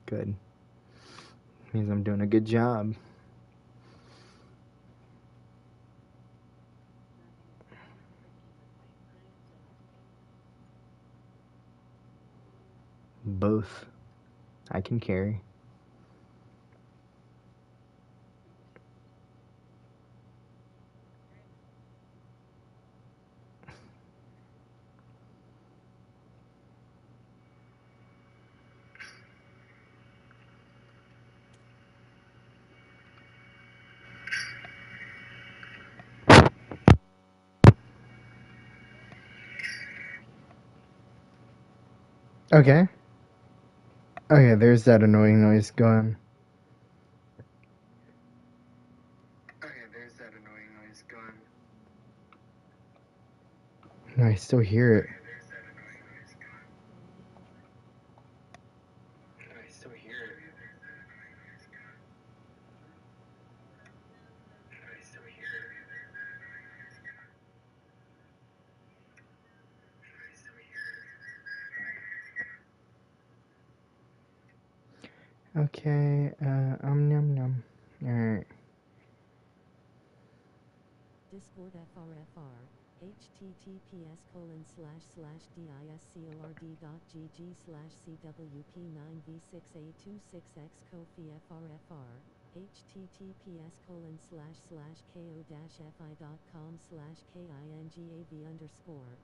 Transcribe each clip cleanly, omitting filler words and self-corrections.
Good. Means I'm doing a good job. Both. I can carry. Okay. Okay, there's that annoying noise going. No, I still hear it. Okay, num num. Alright. Discord FRFR, https://discord.gg/cwp9v6a26x Ko-fi FRFR, https://ko-fi.com/kingav_.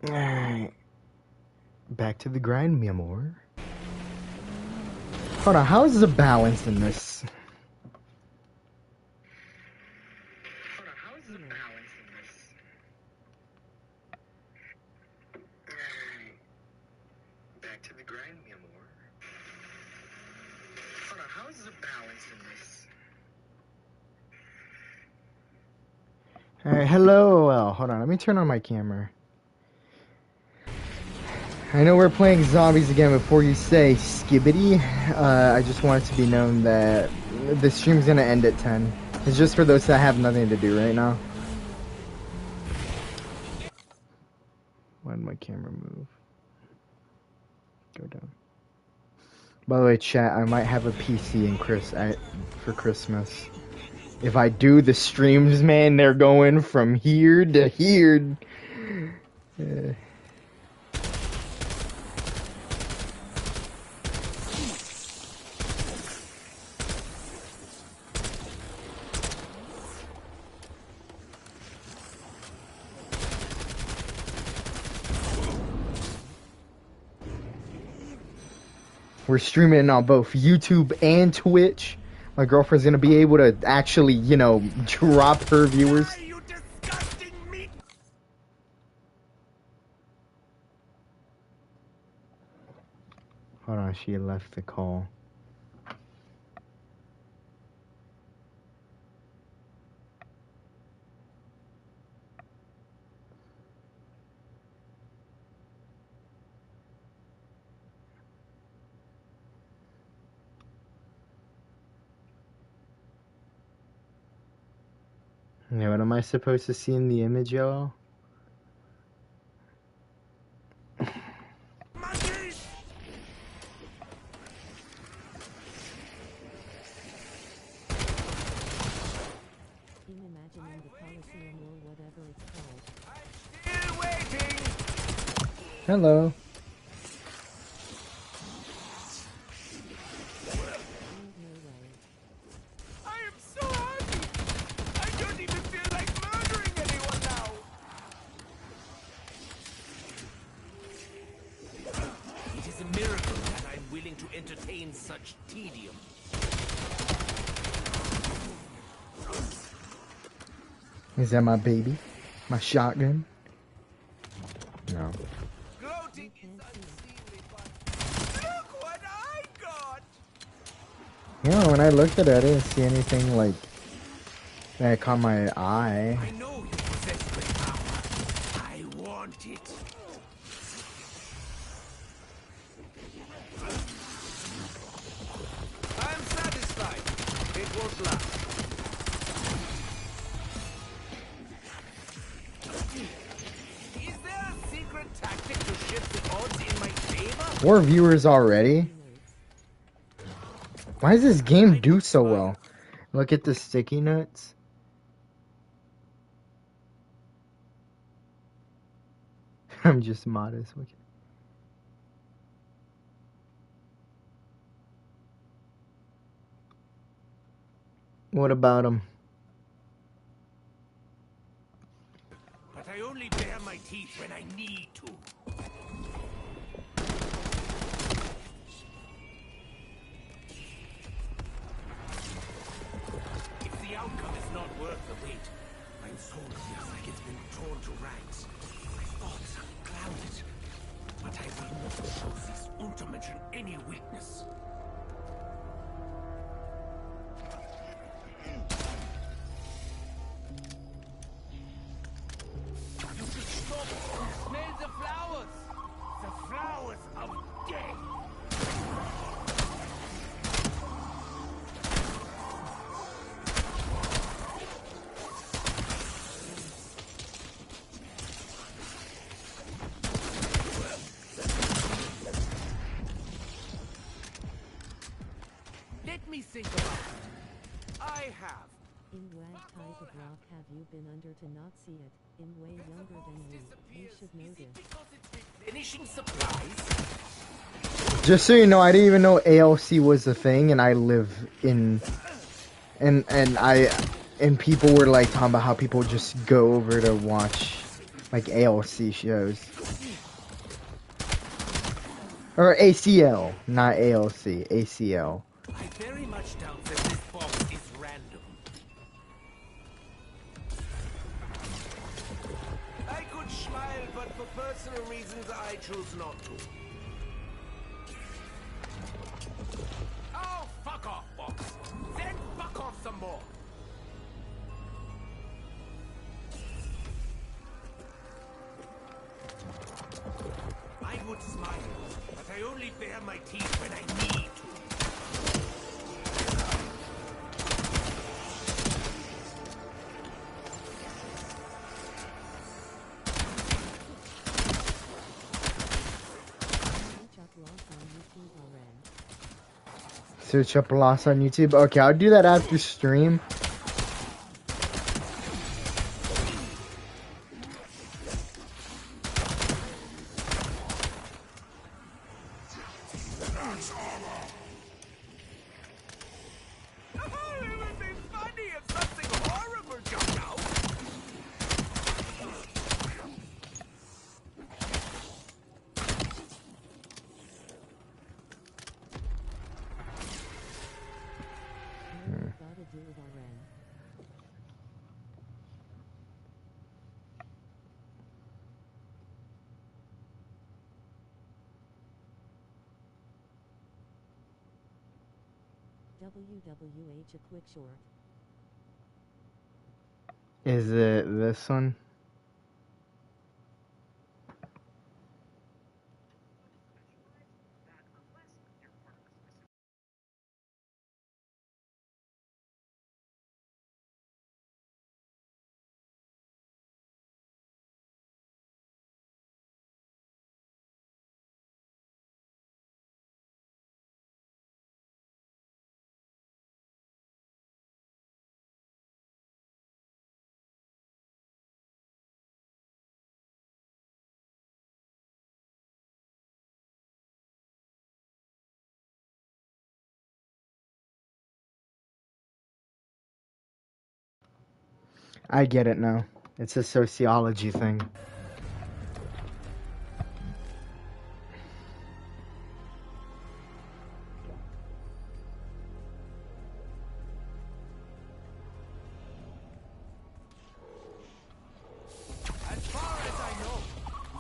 Alright. Back to the grind, mi amor. Hold on, how is the balance in this? Back to the grind, mi amor. Hold on, how is the balance in this? Alright, hello. Well, hold on, let me turn on my camera. I know we're playing zombies again. Before you say skibbity, I just want it to be known that the stream's gonna end at 10. It's just for those that have nothing to do right now. Why did my camera move? Go down. By the way, chat, I might have a PC for Christmas. If I do, the streams, man, they're going from here to here. We're streaming on both YouTube and Twitch. My girlfriend's gonna be able to actually, you know, drop her viewers. Hold on, she left the call. Yeah, what am I supposed to see in the image, y'all? Imagining the Coliseum or whatever it's called. Still waiting. Hello. No way. I am so happy. I don't even feel like murdering anyone now. It is a miracle that I'm willing to entertain such tedium. Is that my baby? My shotgun? No. Gloating is unseemly, but look what I got! You know, when I looked at it, I didn't see anything like that caught my eye. I know you possess great power. I want it. I'm satisfied. It won't last. Is there a secret 4 viewers already? Why does this game do so well? Look at the sticky notes. I'm just modest. What about him? But I only bare my teeth when I need to. If the outcome is not worth the wait, my soul feels like it's been torn to rags. My thoughts are clouded. But I will not show this Untermenschen any weakness. You should stop and smell the flowers. The flowers of death. Let me think about it. I have. In what type of rock have you been under to not see it? In way younger than you. You should know Is it this. because it's replenishing supplies? Just so you know, I didn't even know ALC was a thing, and I live in, and people were like talking about how people just go over to watch like ALC shows. Or ACL, not ALC, ACL. I very much doubt that this box is random. I could smile, but for personal reasons I choose not to. Oh, fuck off, box. Then fuck off some more. I would smile, but I only bare my teeth when I need to. Search up Search up Lost Lost on YouTube already. on YouTube. Okay, I'll do that after stream. It would be funny if something horrible jumped out. You gotta do it already. WWH a quick short. Is it this one? I get it now. It's a sociology thing. As far as I know,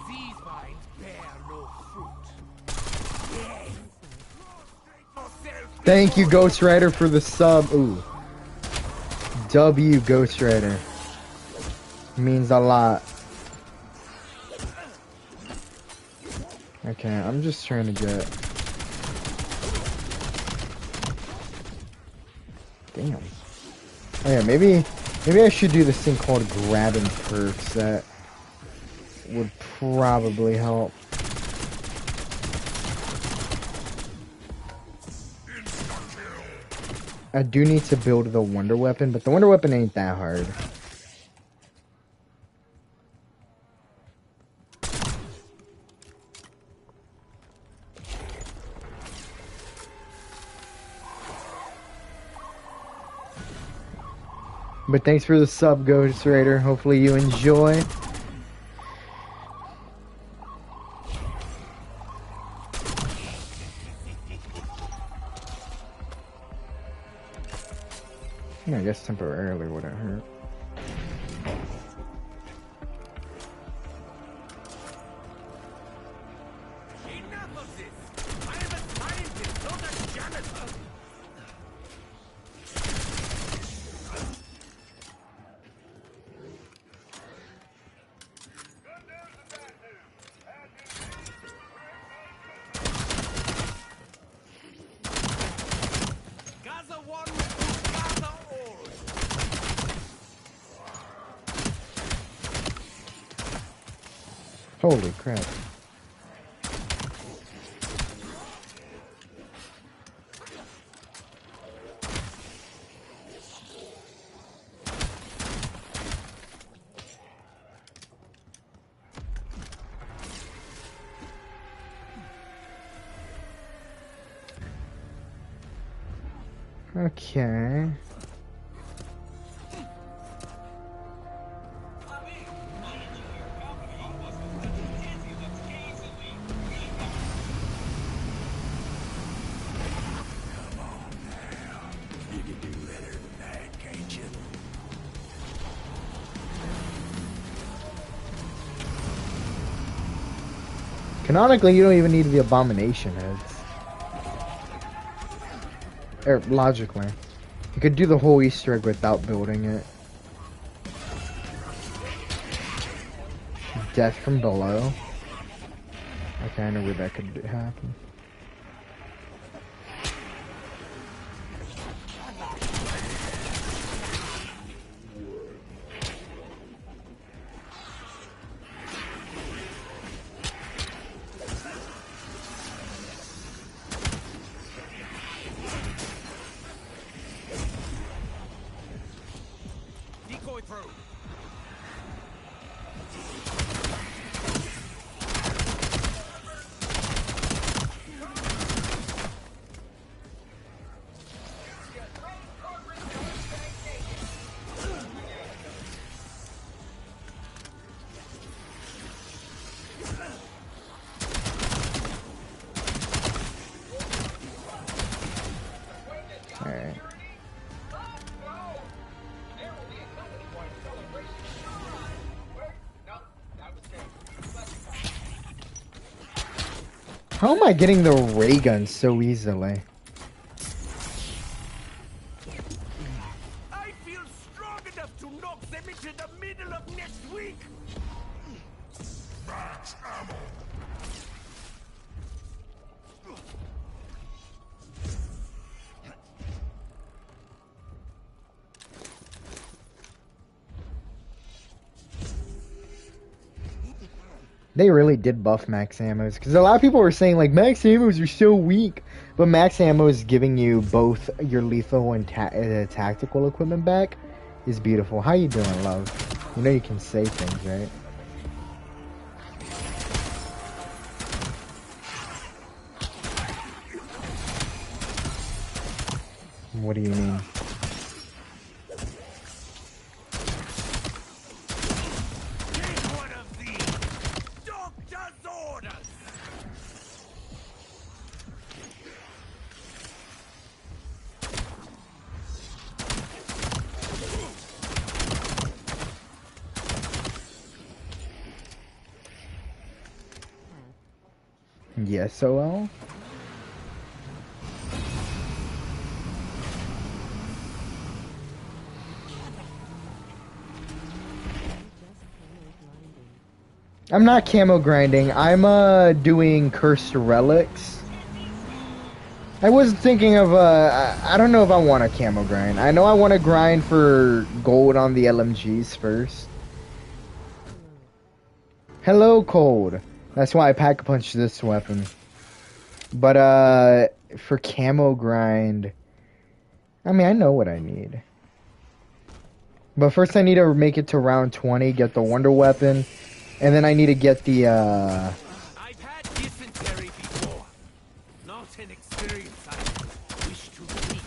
these vines bear no fruit. Yes. Yourself Thank you, Ghost Rider, for the sub. Ooh. W Ghost Rider. Means a lot. Okay, I'm just trying to get... Damn. Oh yeah, maybe I should do this thing called grabbing perks. That would probably help. I do need to build the wonder weapon, but the wonder weapon ain't that hard. But thanks for the sub, Ghost Raider. Hopefully you enjoy. Yeah, I guess temporarily wouldn't hurt. Enough of this! I am a scientist, not a janitor! Gather one, gather all! Holy crap. Okay. You can do better than that, can't you? Canonically, you don't even need the abomination heads. Or, logically. You could do the whole Easter egg without building it. Death from below. Okay, I know where that could happen. Decoy through! Alright. How am I getting the ray gun so easily? I feel strong enough to knock them into the middle of next week! Max ammo! They really did buff max ammos, because a lot of people were saying like max ammos are so weak, but max ammo is giving you both your lethal and tactical equipment back is beautiful. How you doing, love? You know you can say things, right? What do you mean? Take one of these! Doctor's orders! Yes, SOL? I'm not camo grinding. I'm doing cursed relics. I was thinking of I don't know if I want a camo grind. I know I want to grind for gold on the LMGs first. Hello, Cold. That's why I pack punch this weapon. But for camo grind, I mean, I know what I need. But first I need to make it to round 20, get the wonder weapon, and then I need to get the, I've had dysentery before. Not an experience I wish to repeat.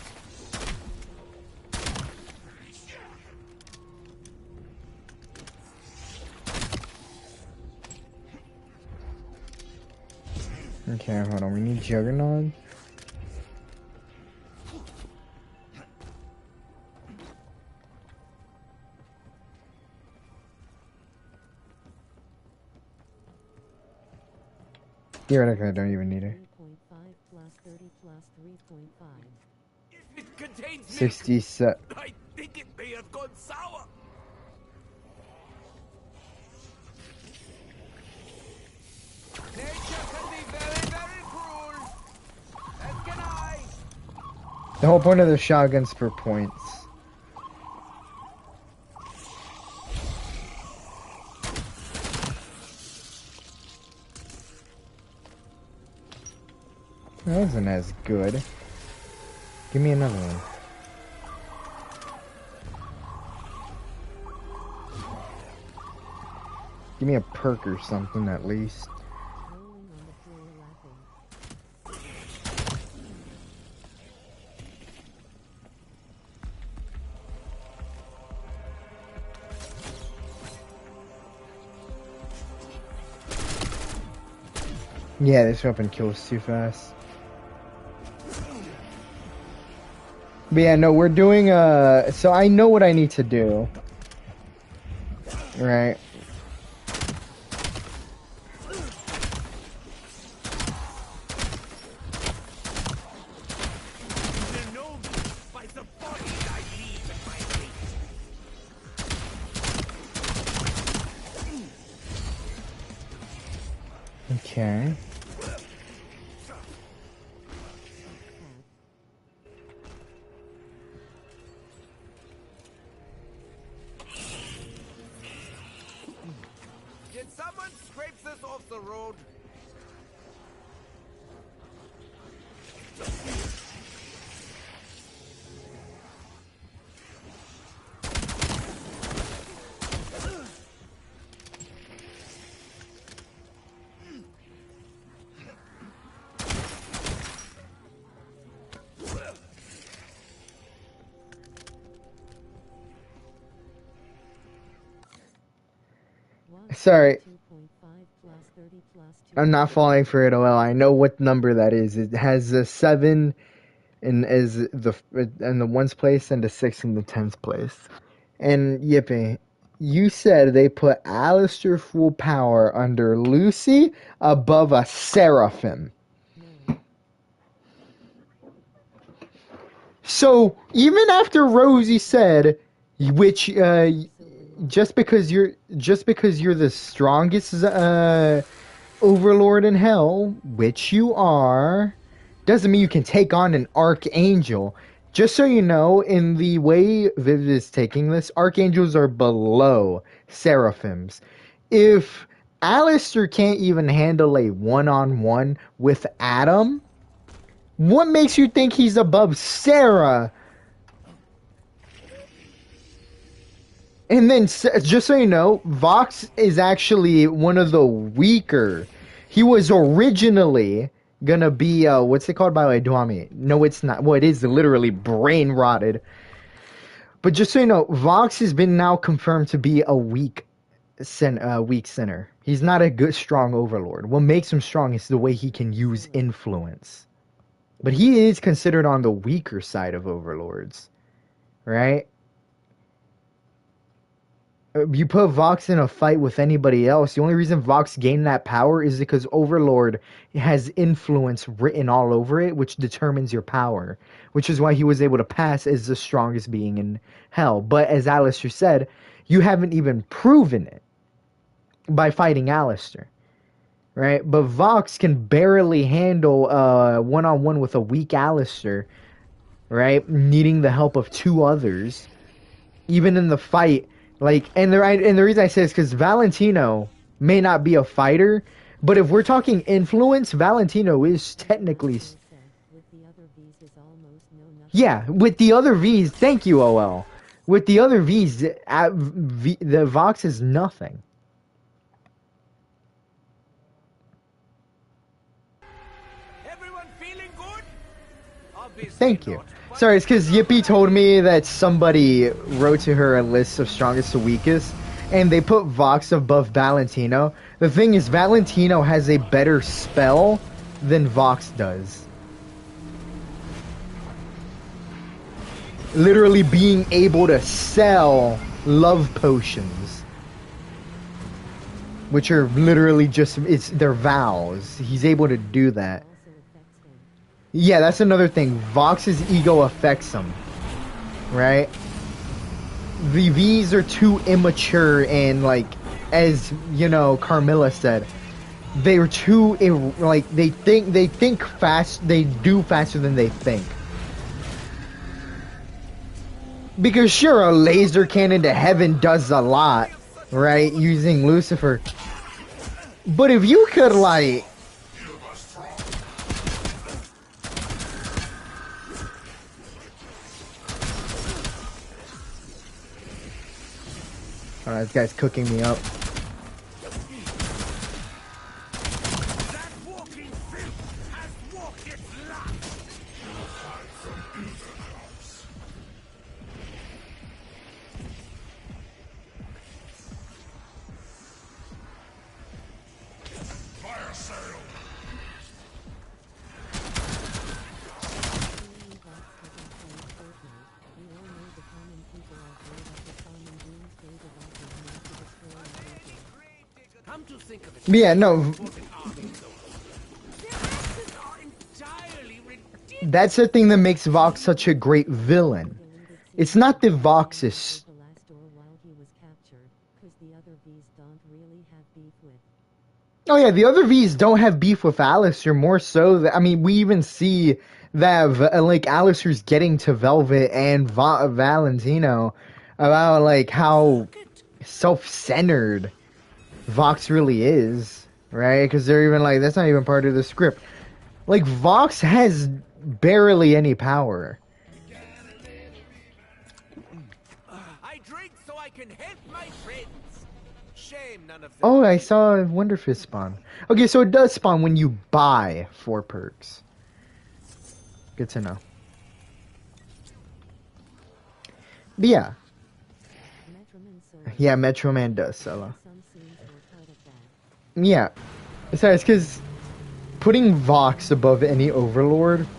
Okay, hold on, we need Juggernaut. Theoretically, I don't even need it. 3.5 plus 30 plus 3.5. If it contains milk, 67. I think it may have gone sour. Nature can be very, very cruel. As can I. The whole point of the shotgun's for points. That wasn't as good. Give me another one. Give me a perk or something at least. Rolling on the floor laughing. Yeah, this weapon kills too fast. But yeah, no, we're doing, so I know what I need to do. Right. You know me by the bodies I leave at my feet. Okay. Did someone scrape this off the road? Sorry. 2.5 plus 30 plus 2. I'm not falling for it, OL. I know what number that is. It has a 7 in the ones place and a 6 in the 10th place. And Yippee, you said they put Alistair full power under Lucy above a Seraphim. No. So even after Rosie said, which just because you're the strongest overlord in hell, which you are, doesn't mean you can take on an archangel. Just so you know, in the way Viv is taking this, archangels are below seraphims. If Alistair can't even handle a one-on-one with Adam, what makes you think he's above Sarah? And then, just so you know, Vox is actually one of the weaker. He was originally gonna be, what's it called, by the way, Duami? No, it's not. Well, it is literally brain rotted. But just so you know, Vox has been now confirmed to be a weak sinner. He's not a good, strong overlord. What makes him strong is the way he can use influence. But he is considered on the weaker side of overlords, right? You put Vox in a fight with anybody else, the only reason Vox gained that power is because Overlord has influence written all over it, which determines your power, which is why he was able to pass as the strongest being in hell. But as Alistair said, you haven't even proven it by fighting Alistair, right? But Vox can barely handle one-on-one with a weak Alistair, right? Needing the help of two others, even in the fight. Like, and the reason I say is because Valentino may not be a fighter, but if we're talking influence, Valentino is technically. With the other V's is almost no Yeah, with the other Vs, thank you, OL. With the other Vs, the Vox is nothing. Everyone feeling good? Obviously Thank you. not. But Sorry, it's because Yippee told me that somebody wrote to her a list of strongest to weakest, and they put Vox above Valentino. The thing is, Valentino has a better spell than Vox does. Literally being able to sell love potions, which are literally just, they're vows. He's able to do that. Also affects him. Yeah, that's another thing. Vox's ego affects him, right? The V's are too immature, and like, as you know, Carmilla said, they're too like they think fast. They do faster than they think. Because sure, a laser cannon to heaven does a lot, right? Using Lucifer. But if you could like, oh, this guy's cooking me up. that walking filth has walked its last. Fire sale! Only Vox hasn't played Fortnite. We all know the common people are afraid of the common doomsday devices meant to destroy everything. Come to think of it, But yeah, no, important armies, though. Their actions are entirely ridiculous. that's the thing that makes Vox such a great villain. Deleted It's scene not the from Vox the is. last door while he was captured, 'cause the other Vs don't really have beef with. Oh yeah, the other V's don't have beef with Alistair. More so, that I mean, we even see that like Alistair's getting to Velvet and Valentino about like how self-centered Vox really is, right? Because they're even like, that's not even part of the script. Like Vox has barely any power. I drink so I can help my friends. Shame none of them. Oh, I saw Wonderfist spawn. Okay, so it does spawn when you buy 4 perks. Good to know. But yeah. Metroman solo. Yeah, Metro Man does solo. Some scenes were cut of that. Yeah. Besides, because putting Vox above any Overlord. Joker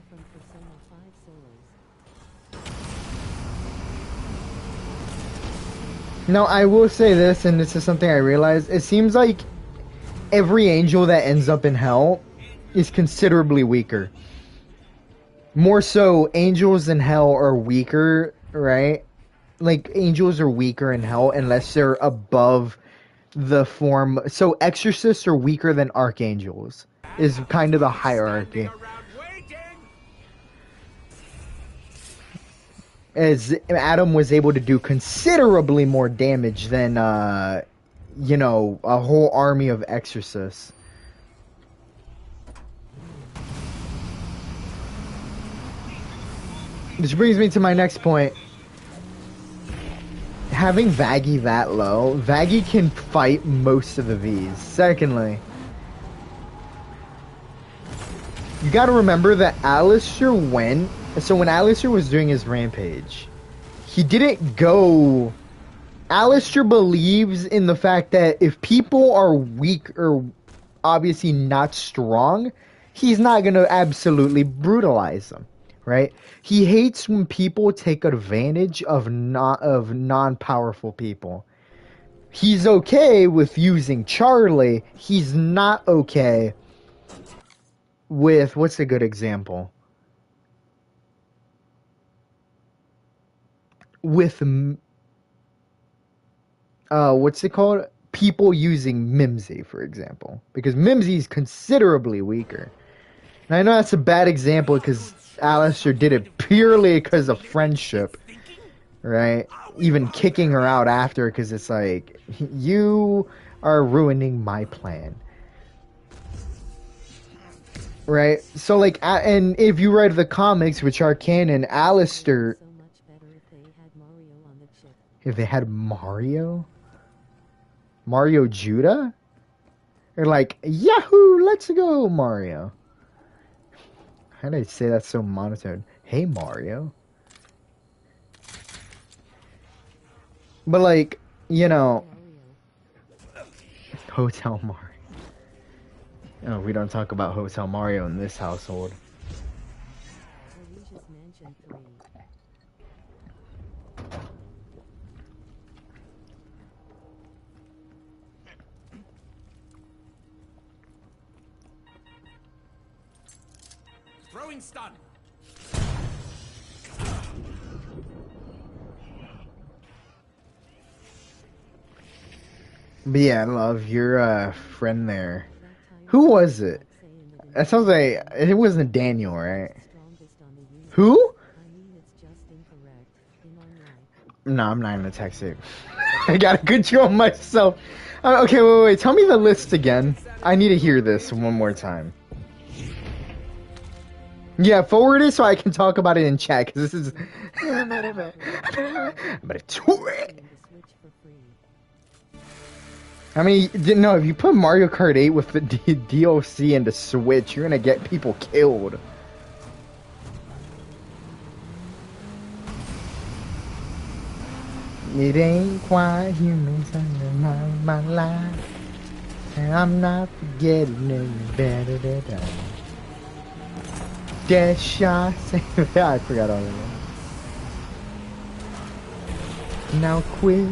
from Persona 5 solos. Now, I will say this, and this is something I realized. It seems like every angel that ends up in hell is considerably weaker. More so, angels in hell are weaker, right? Like, angels are weaker in hell unless they're above the form. So, exorcists are weaker than archangels, is kind of the hierarchy. Standing around waiting. As Adam was able to do considerably more damage than, you know, a whole army of exorcists. Which brings me to my next point. Having Vaggie that low, Vaggie can fight most of the Vs. Secondly, you gotta remember that Alistair went. So when Alistair was doing his rampage, he didn't go. Alistair believes in the fact that if people are weak or obviously not strong, he's not gonna absolutely brutalize them, right? He hates when people take advantage of non-powerful people. He's okay with using Charlie. He's not okay with, what's a good example? With what's it called? People using Mimsy, for example, because Mimsy is considerably weaker. And I know that's a bad example because Alistair did it purely because of friendship. Thinking? right? Even kicking her out after, because it's like, you are ruining my plan. Right? So, like, and if you read the comics, which are canon, Alistair, So much better if they had Mario on the chip. if they had Mario Judah? They're like, Yahoo, let's go, Mario. How did I say that so monotone? Hey, Mario. But, like, you know, Mario. Hotel Mario. Oh, we don't talk about Hotel Mario in this household. Alicia's Mansion 3. Throwing stun. But yeah, love, your friend there. Who was it? That sounds like, it wasn't Daniel, right? Who? I mean, it's just incorrect. In online. No, I'm not gonna text it. I gotta control myself. Okay, wait. Tell me the list again. I need to hear this one more time. Yeah, forward it so I can talk about it in chat, because this is... I'm gonna do it. And the Switch for free. I mean, no, if you put Mario Kart 8 with the DLC into Switch, you're gonna get people killed. It ain't quite human in my life, and I'm not forgetting any better than that. Dead shots. Yeah, I forgot all of that. Now quit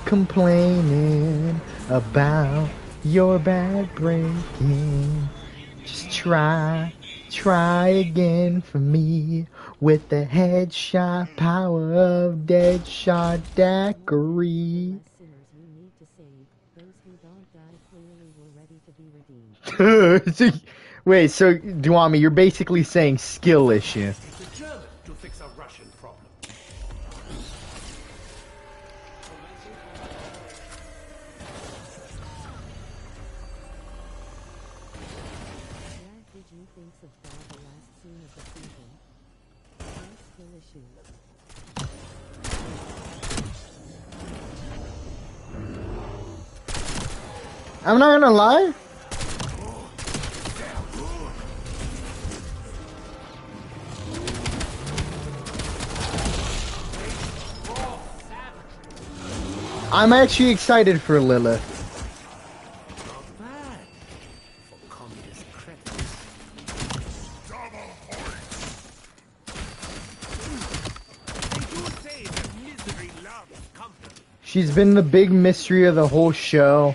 complaining about your bad breaking. Just try again for me with the headshot power of Deadshot Daiquiri. Less sinners you need to save. Those who don't die clearly were ready to be redeemed. Wait, so Duami, you're basically saying skill issue. It's a German to fix a Russian problem. What did you think of the last scene of the season? No skill issues. I'm not gonna lie. I'm actually excited for Lilith. Not bad. For communist credits. Double points. They do say that misery loves company. She's been the big mystery of the whole show.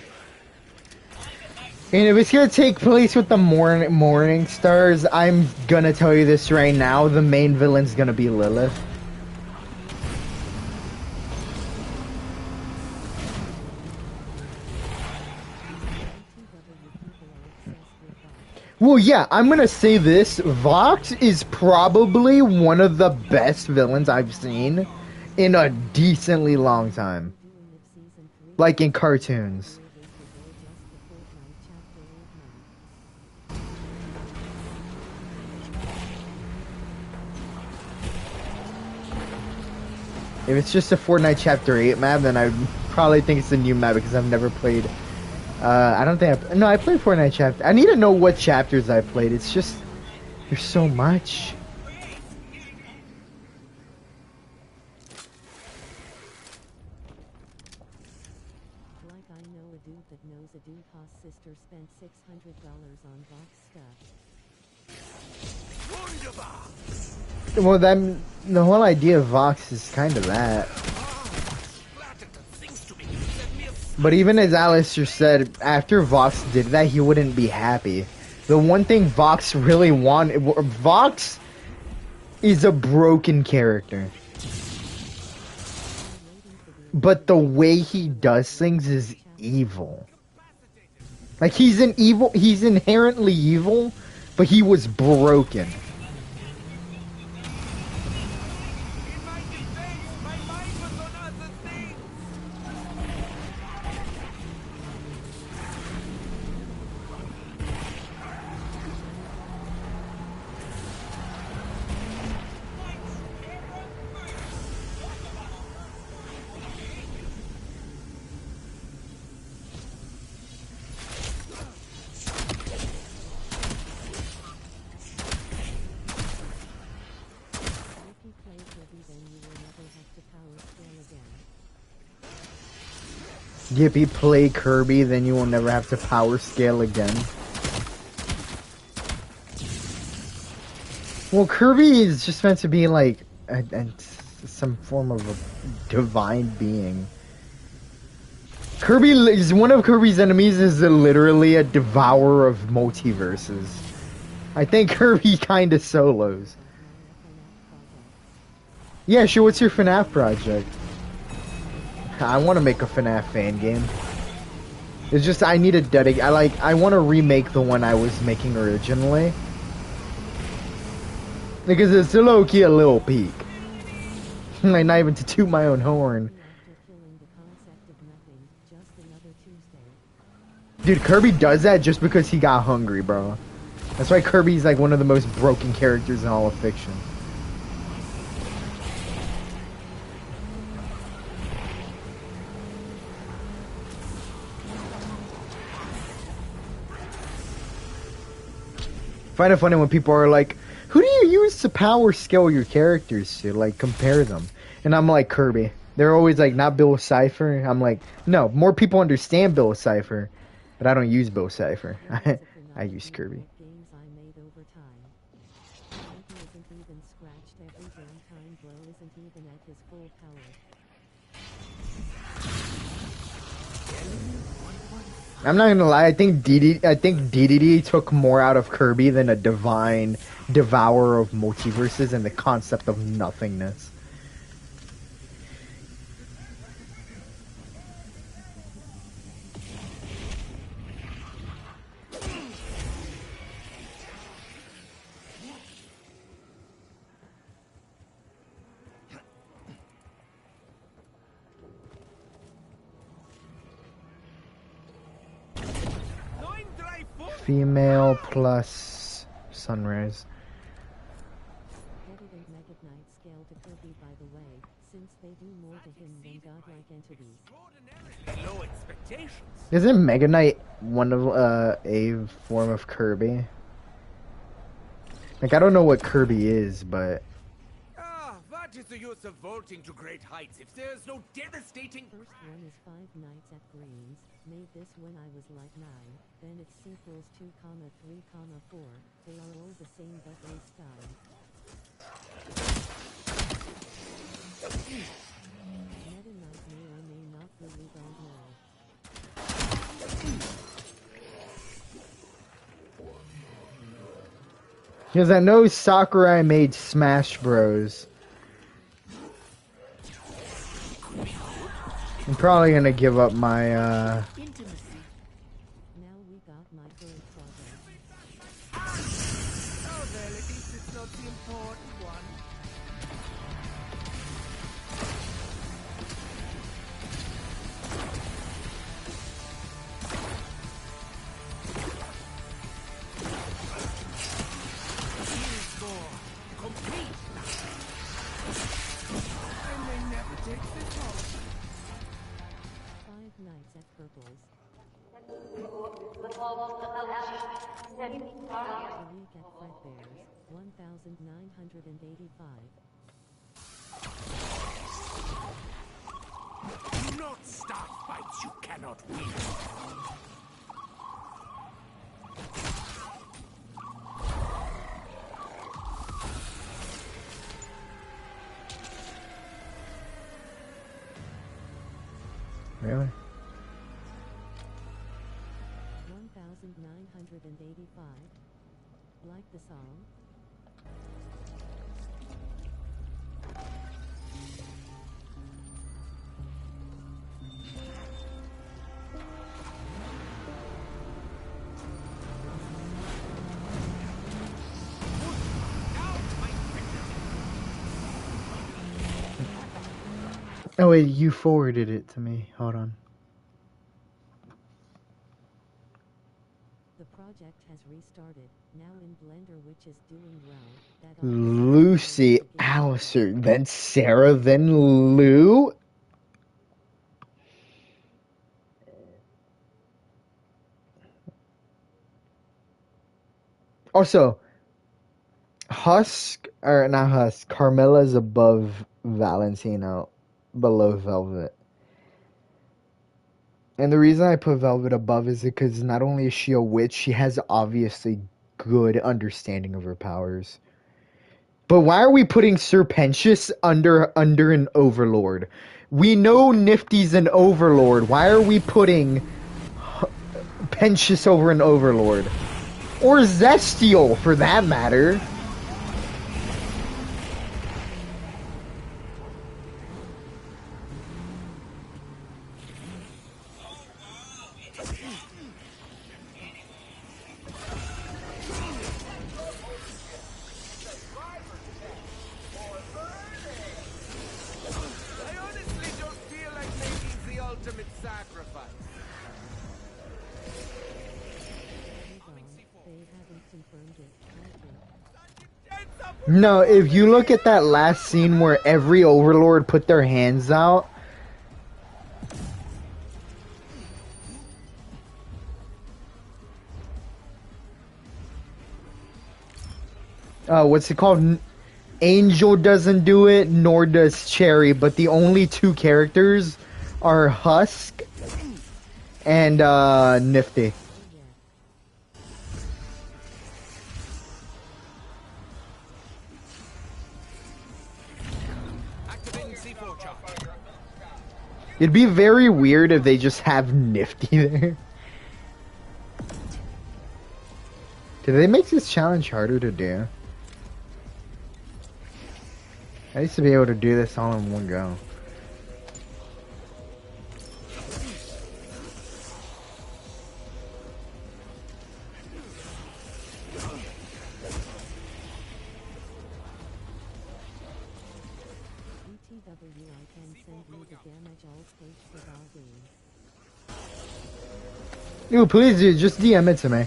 And if it's gonna take place with the morning stars, I'm gonna tell you this right now, the main villain's gonna be Lilith. Well, yeah, I'm gonna say this. Vox is probably one of the best villains I've seen in a decently long time. Like in cartoons. If it's just a Fortnite Chapter 8 map, then I'd probably think it's a new map because I've never played... I don't think no, I played Fortnite Chapter... I need to know what chapters I played. It's just... There's so much. Like I know a dude that knows a dude whose sister spent $600 on Vox stuff. Wunderbar. Well, then the whole idea of Vox is kind of that. Splattered the things to me. Let me have But even as Alistair said, after Vox did that, he wouldn't be happy. The one thing Vox really wanted... Vox is a broken character. But the way he does things is evil. Like, he's inherently evil, but he was broken. In my defense, my Yippee, play Kirby, then you will never have to power scale again. Well, Kirby is just meant to be like some form of a divine being. Kirby is one of Kirby's enemies is literally a devourer of multiverses. I think Kirby kind of solos. Yeah, sure. What's your FNAF project? I want to make a FNAF fan game. It's just I need a I want to remake the one I was making originally. Because it's low-key a little peak. Like, not even to toot my own horn. Dude, Kirby does that just because he got hungry, bro. That's why Kirby's like one of the most broken characters in all of fiction. I find it funny when people are like, who do you use to power scale your characters to? Like, compare them. And I'm like, Kirby. They're always like, not Bill Cipher. I'm like, no, more people understand Bill Cipher, but I don't use Bill Cipher. I use Kirby. I'm not gonna lie, I think DDD took more out of Kirby than a divine devourer of multiverses and the concept of nothingness. Female plus sunrise. Isn't Mega Knight one of a form of Kirby? Like, I don't know what Kirby is, but What is the use of vaulting to great heights if there's no devastating... First one is Five Nights at Greens. Made this when I was like 9. Then its sequels 2, 3, 4. They are all the same but they style. Meta Knight may or may not really don't know. because I know Sakurai made Smash Bros. I'm probably gonna give up my Now we got my third project. Oh, well, at least it's not the important one. Here's more. Complete. I may never take this off. Five Nights at Purple's. A week at Fredbear's, 1985. Do not start fights you cannot win. really. 1985. Like the song? Oh wait, you forwarded it to me. Hold on. The project has restarted, now in Blender, which is doing well. That Lucy, Alistair, then Sarah, then Lou. Also, Husk, or not Husk, Carmella's above Valentino, below Velvet. And the reason I put Velvet above is because not only is she a witch, she has obviously good understanding of her powers. But why are we putting Sir Pentious under an Overlord? We know Nifty's an Overlord. Why are we putting Pentious over an Overlord? Or Zestial, for that matter. I honestly don't feel like making the ultimate sacrifice. Hold on, they haven't confirmed it, I think. No, if you look at that last scene where every Overlord put their hands out, what's it called? Angel doesn't do it, nor does Cherry, but the only two characters are Husk and Nifty. Activating C4 charge. It'd be very weird if they just have Nifty there. Did they make this challenge harder to do? I used to be able to do this all in one go. ETW, I can send you the damage alt page for all games. Ooh, please do, just DM it to me.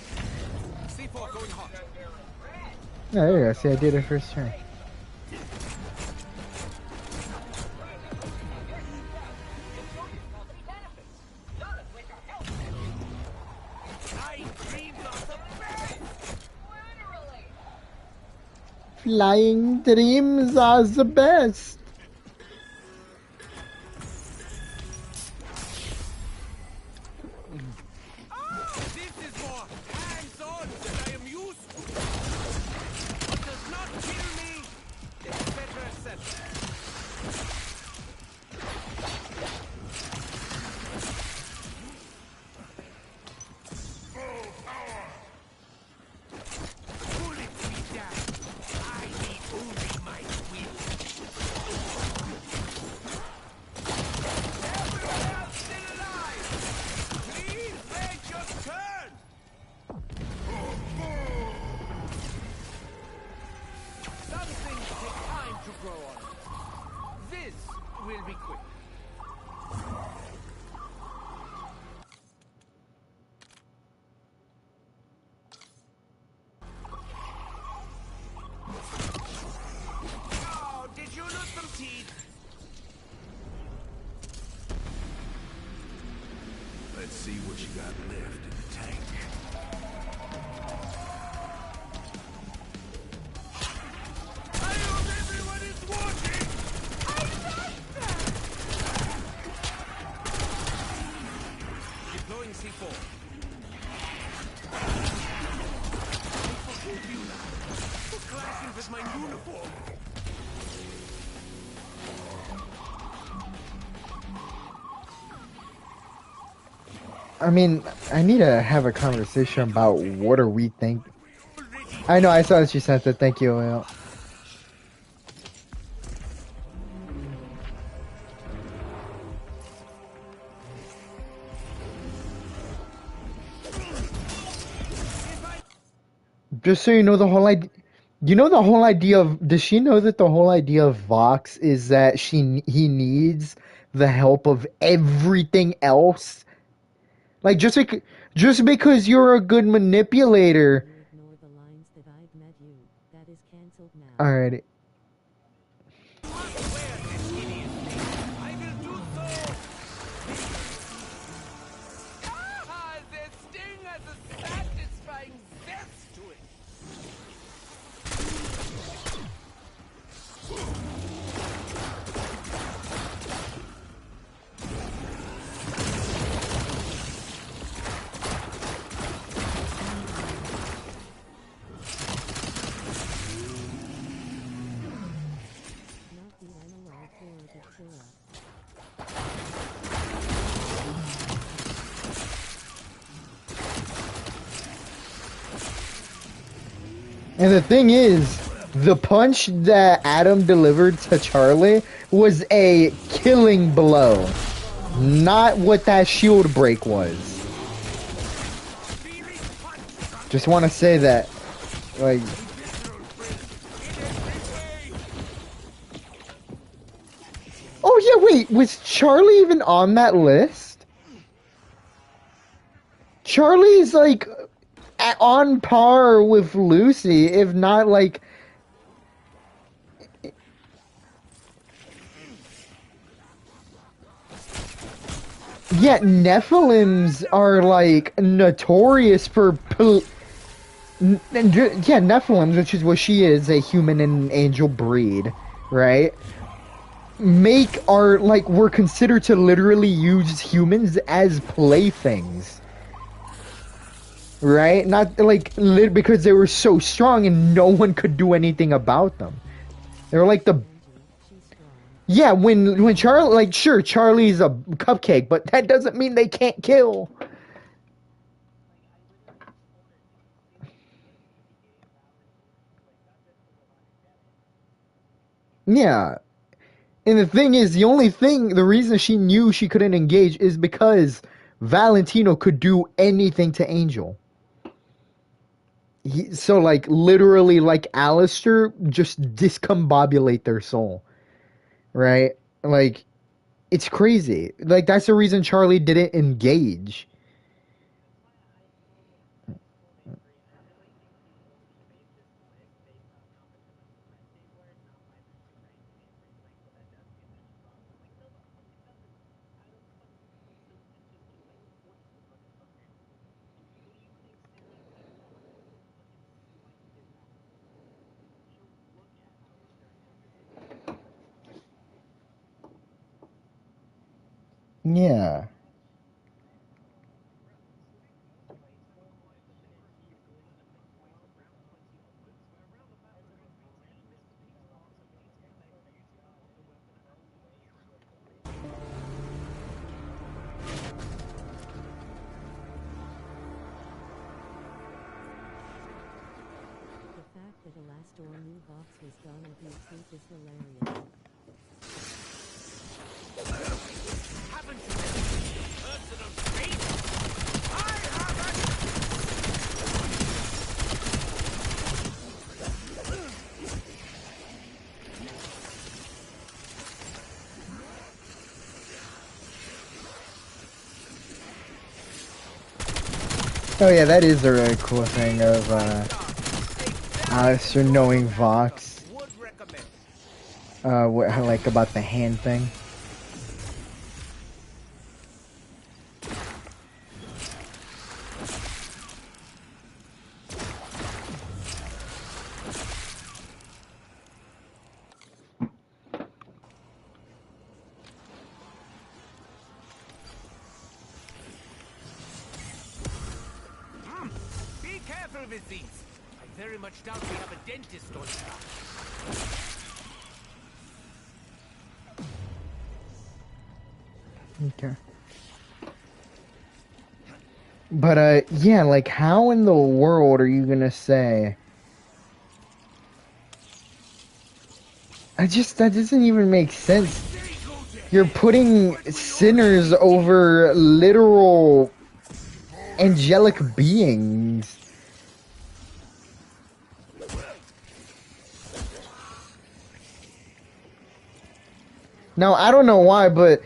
C4 going hot. Oh, there you go. See, I did it first turn. Flying dreams are the best. This is more hands-on than I am used to. What does not kill me is better assessed. Full power. Bullets be damned. I need only my will. Everyone else still alive! Please make your turn! Some things take time to grow on. This will be quick. Oh, did you lose some teeth? Let's see what you got left in the tank. I hope everyone is watching! I like that! Deploying C4. For clashing with my uniform! I mean, I need to have a conversation about what are we think. I know, I saw that you sent it. Thank you, Oil. Just so you know, the whole idea. You know the whole idea of. Does she know that the whole idea of Vox is that he needs the help of everything else? Like just because you're a good manipulator. You ignore the lines that I've met you. That is cancelled now. Alrighty. I will do so! Ah, their sting has a satisfying zest to it! And the thing is, the punch that Adam delivered to Charlie was a killing blow, not what that shield break was. Just want to say that, like... Oh yeah, wait, was Charlie even on that list? Charlie's like on par with Lucy, if not like... Yeah, Nephilims are like notorious for... Yeah, Nephilims, which is what she is, a human and angel breed, right? Were considered to literally use humans as playthings. Right? Not like because they were so strong and no one could do anything about them. They were like the... Yeah, when Charlie, like, sure, Charlie's a cupcake, but that doesn't mean they can't kill. Yeah. And the thing is, the reason she knew she couldn't engage is because Valentino could do anything to Angel. So, like, literally, like Alistair, just discombobulate their soul. Right? Like, it's crazy. Like, that's the reason Charlie didn't engage. Yeah. The fact that a last door new box was done at your truth is hilarious. Haven't you heard personal space? I haven't! Oh yeah, that is a really cool thing of Alistair knowing Vox. Would recommend. What I like about the hand thing. Be careful with these. I very much doubt we have a dentist on staff. Okay. But, yeah, like, how in the world are you gonna say... that doesn't even make sense. You're putting sinners over literal angelic beings. Now, I don't know why, but,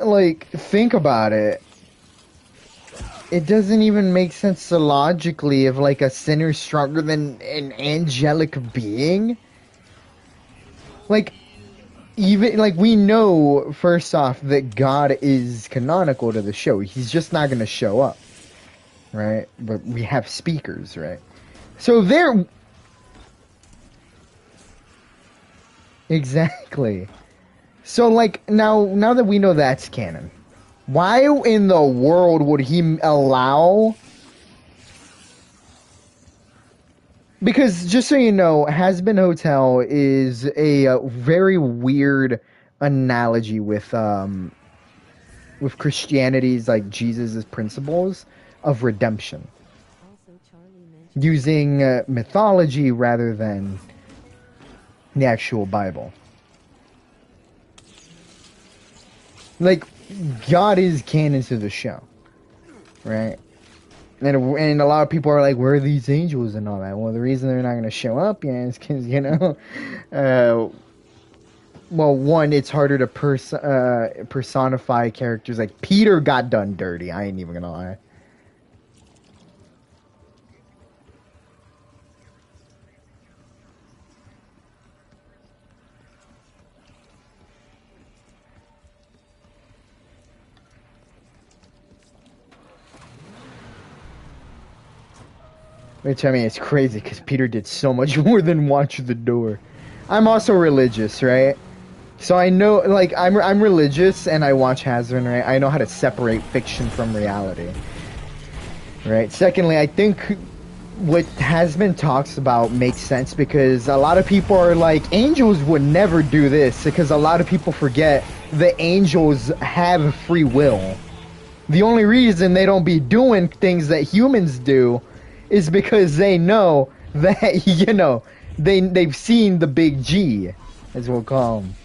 like, think about it. It doesn't even make sense logically if, like, a sinner's stronger than an angelic being. Like, even, like, we know, first off, that God is canonical to the show. He's just not going to show up. Right? But we have speakers, right? So they're... Exactly. So, like, now that we know that's canon, why in the world would he allow... Because, just so you know, Has-Been Hotel is a very weird analogy with Christianity's, like, Jesus' principles of redemption. Also, Charlie mentioned using mythology rather than the actual Bible. Like, God is canon to the show, right? And a lot of people are like, where are these angels and all that? Well, the reason they're not going to show up yet is because, you know, well, one, it's harder to personify characters. Like, Peter got done dirty. I ain't even going to lie. Which, I mean, it's crazy because Peter did so much more than watch the door. I'm also religious, right? So I know, like, I'm religious and I watch Hazard, right? I know how to separate fiction from reality, right? Secondly, I think what Hasman talks about makes sense because a lot of people are like, angels would never do this because a lot of people forget the angels have free will. The only reason they don't be doing things that humans do is because they know that, you know, they've seen the big G, as we'll call them.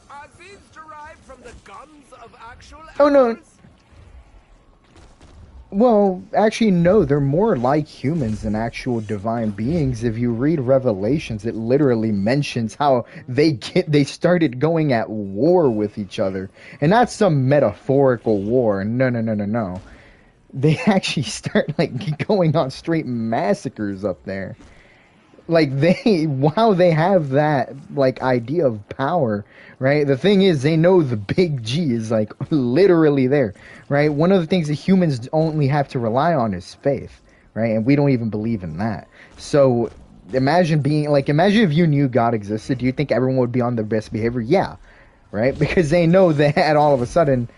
Are these derived from the guns of actual Oh, no. animals? Well, actually, no, they're more like humans than actual divine beings. If you read Revelations, it literally mentions how they started going at war with each other. And not some metaphorical war. No. They actually start, like, going on straight massacres up there. Like, while they have that, like, idea of power, right? The thing is, they know the big G is, like, literally there, right? One of the things that humans only have to rely on is faith, right? And we don't even believe in that. So, imagine if you knew God existed, do you think everyone would be on their best behavior? Yeah, right? Because they know that all of a sudden,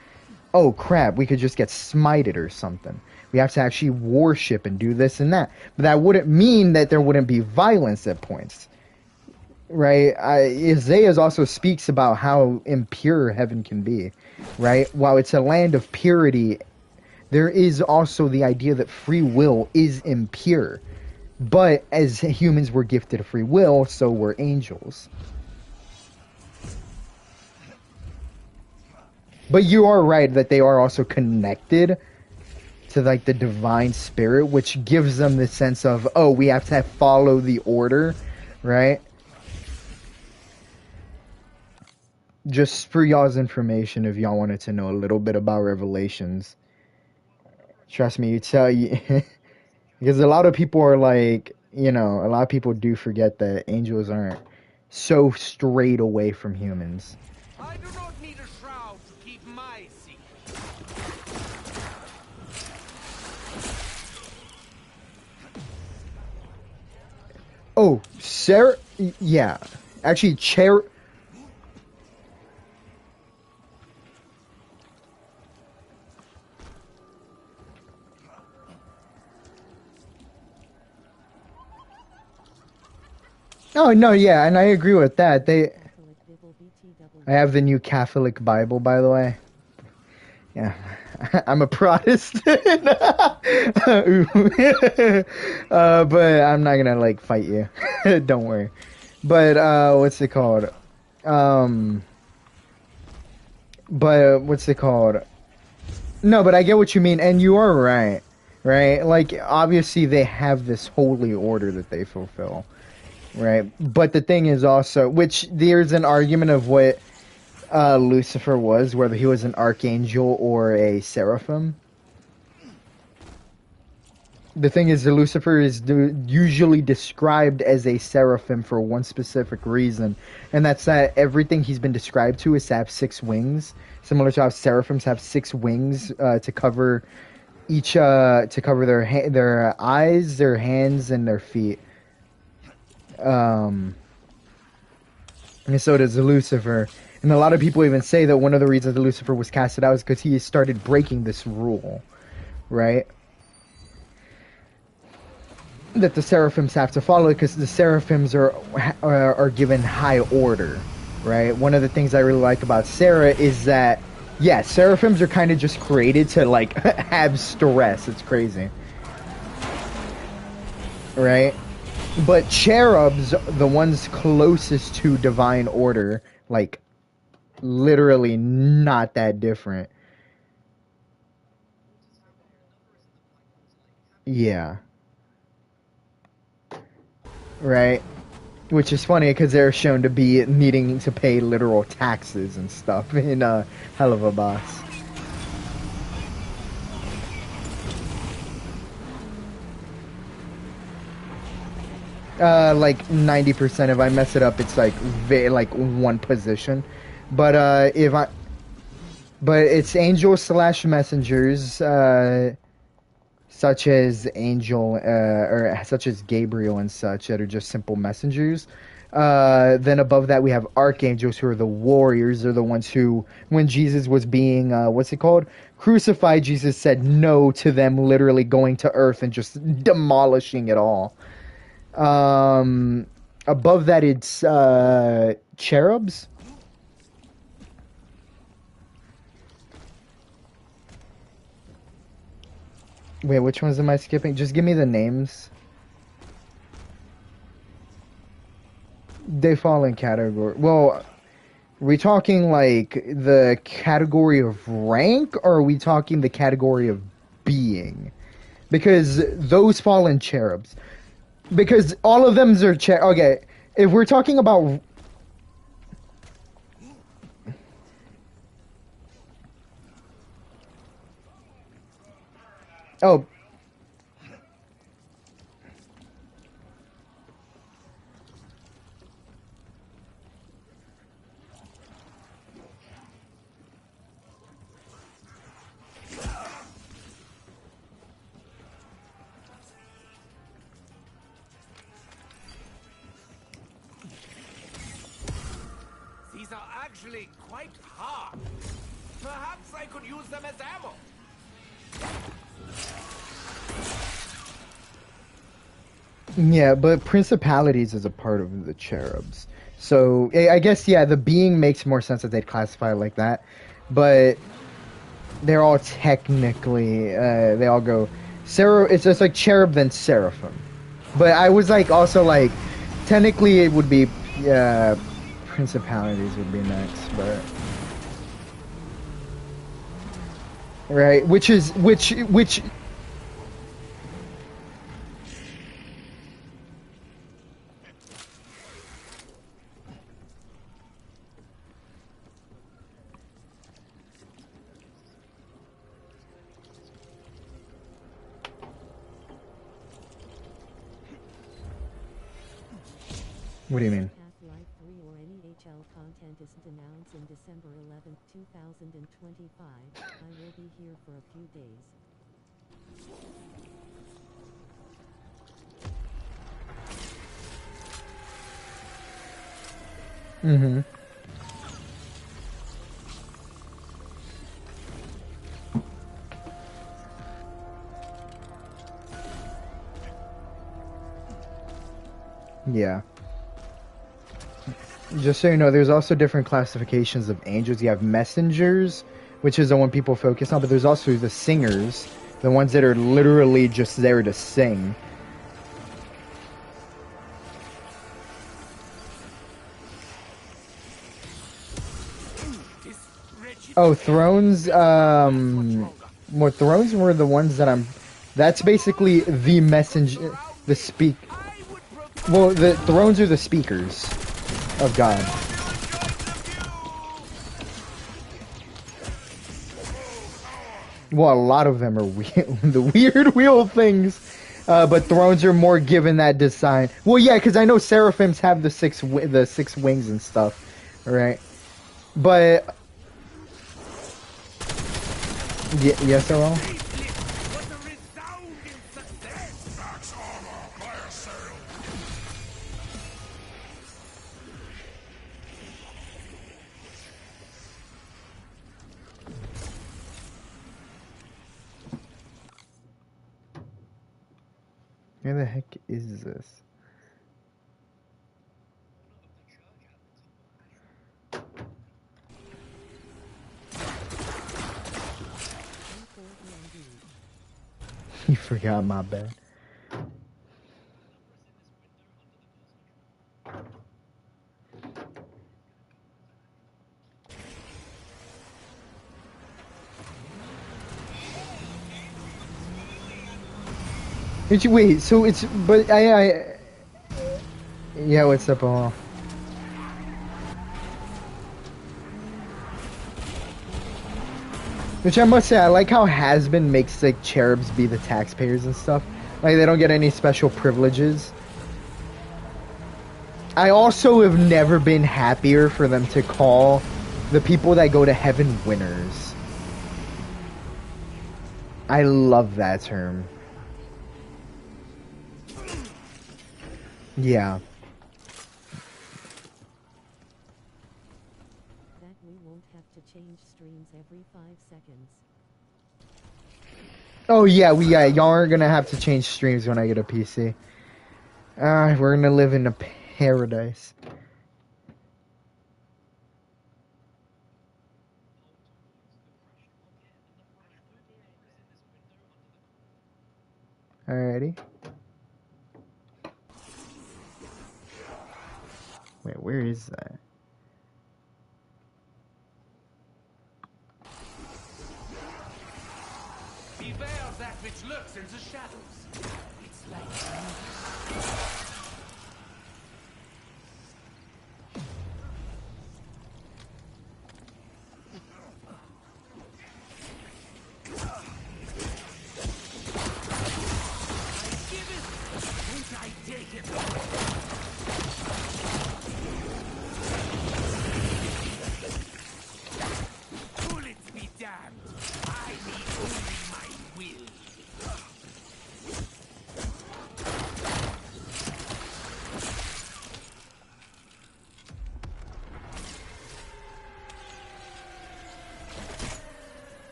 oh crap, we could just get smited or something. We have to actually worship and do this and that. But that wouldn't mean that there wouldn't be violence at points. Right? Isaiah also speaks about how impure heaven can be. Right? While it's a land of purity, there is also the idea that free will is impure. But as humans were gifted free will, so were angels. But you are right that they are also connected to, like, the divine spirit, which gives them the sense of, oh, we have to follow the order, right? Just for y'all's information, if y'all wanted to know a little bit about Revelations, trust me, because a lot of people are like, you know, a lot of people do forget that angels aren't so straight away from humans. I do not need a shroud to keep my seat. Oh, Sarah, yeah. Actually, Oh, no, yeah, and I agree with that. I have the new Catholic Bible, by the way. Yeah, I'm a Protestant. But I'm not gonna, like, fight you. Don't worry. But, what's it called? But, what's it called? No, but I get what you mean, and you are right. Right? Like, obviously they have this holy order that they fulfill. Right? But the thing is also, which there's an argument of what Lucifer was, whether he was an archangel or a seraphim. The thing is, the Lucifer is usually described as a seraphim for one specific reason, and that's that everything he's been described to is to have 6 wings, similar to how seraphims have 6 wings to cover each to cover their eyes, their hands, and their feet. And so does Lucifer. And a lot of people even say that one of the reasons that Lucifer was casted out is because he started breaking this rule, right? that the seraphims have to follow, because the seraphims are given high order, right? One of the things I really like about Sarah is that, yeah, seraphims are kind of just created to like have stress. It's crazy, right? But cherubs, the ones closest to divine order, like literally not that different. Yeah, right. Which is funny because they're shown to be needing to pay literal taxes and stuff in Hell of a Boss. Like 90%. If I mess it up, it's like like one position. But but it's angels slash messengers, such as or such as Gabriel and such, that are just simple messengers. Then above that we have archangels, who are the warriors. They're the ones who, when Jesus was being what's it called, crucified, Jesus said no to them literally going to earth and just demolishing it all. Above that it's cherubs. Wait, which ones am I skipping? Just give me the names. They fall in category. Well, are we talking like the category of rank, or are we talking the category of being? Because those fall in cherubs. Because all of them are okay, if we're talking about... Oh. These are actually quite hard. Perhaps I could use them as ammo. Yeah, but principalities is a part of the cherubs. So I guess, yeah, the being makes more sense that they'd classify it like that. But they're all technically, they all go... It's just like cherub then seraphim. But I was like, also like, technically it would be, principalities would be next, but... Right, which... What do you mean? Half-Life 3 or any HL content is announced in December 11, 2025. I will be here for a few days. Mm-hmm. Yeah. Just so you know, there's also different classifications of angels. You have messengers, which is the one people focus on, but there's also the singers, the ones that are literally just there to sing. Oh, thrones, well, thrones were the ones that that's basically the messenger, well, the thrones are the speakers of God. Well, a lot of them are the weird wheel things, but thrones are more given that design. Well, yeah, because I know seraphims have the six wings and stuff, right? But yes, well. Where the heck is this? You forgot my bed. Wait, so it's, but yeah, what's up, all? Which I must say, I like how Has-Been makes like cherubs be the taxpayers and stuff. Like they don't get any special privileges. I also have never been happier for them to call the people that go to heaven winners. I love that term. Yeah. That we won't have to change streams every 5 seconds. Oh yeah, y'all aren't gonna have to change streams when I get a PC. We're gonna live in a paradise. Alrighty. Wait, where is that? Beware that which lurks in the shadows. It's like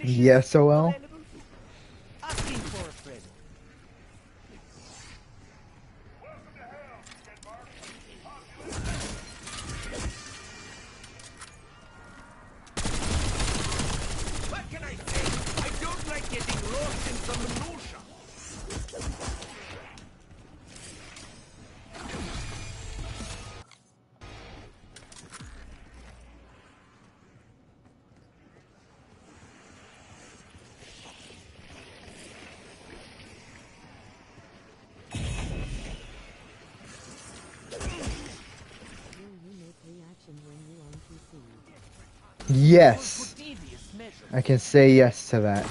Yes, OL. asking for a friend. What can I say? I don't like getting lost in some minutia. Yes. I can say yes to that.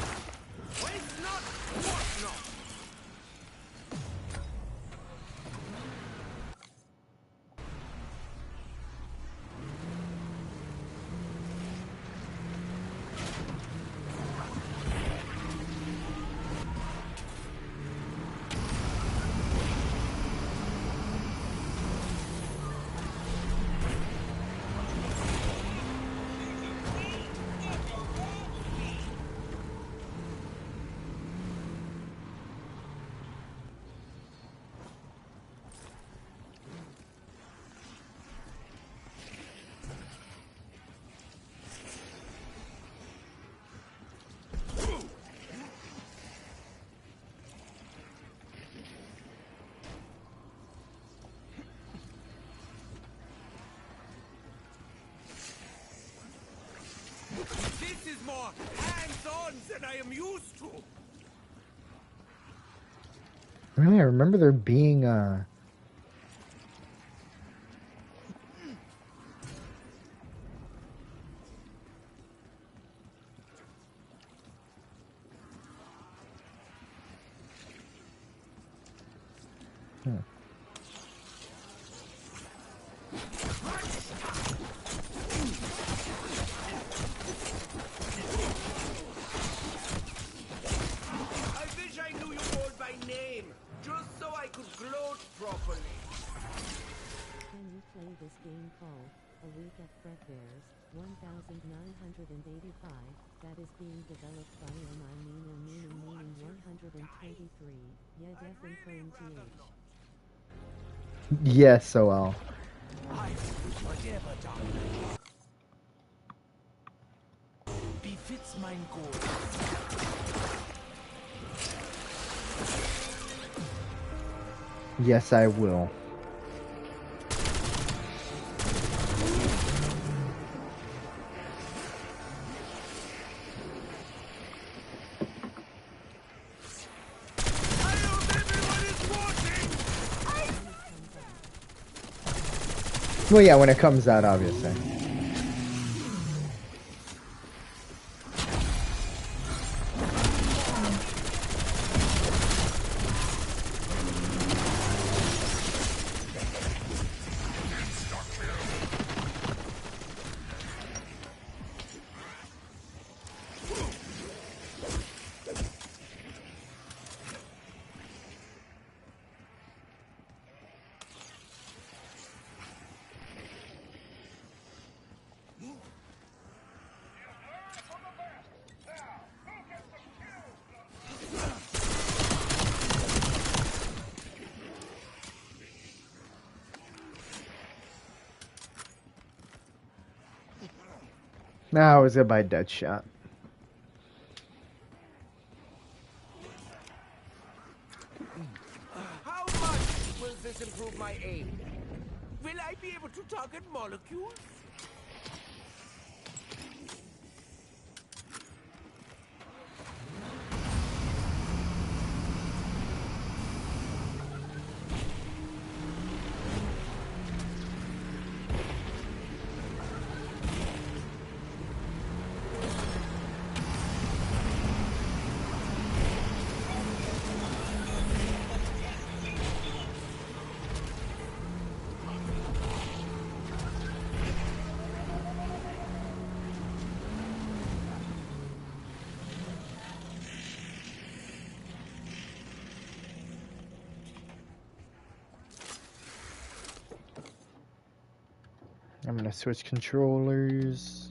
is more hands-on than I am used to. Really, I remember there being I wish I knew you all by name, just so I could gloat properly. Can you play this game called A Week at Fredbear's 1985 that is being developed by meaning 123, yeah def and prone th. yes, so well. I whatever, darling. Befits mein Gold. Yes, I will. I hope everyone is watching! Well, yeah, when it comes out, obviously. Nah, I was gonna buy Deadshot. How much will this improve my aim? Will I be able to target molecules? I'm gonna switch controllers.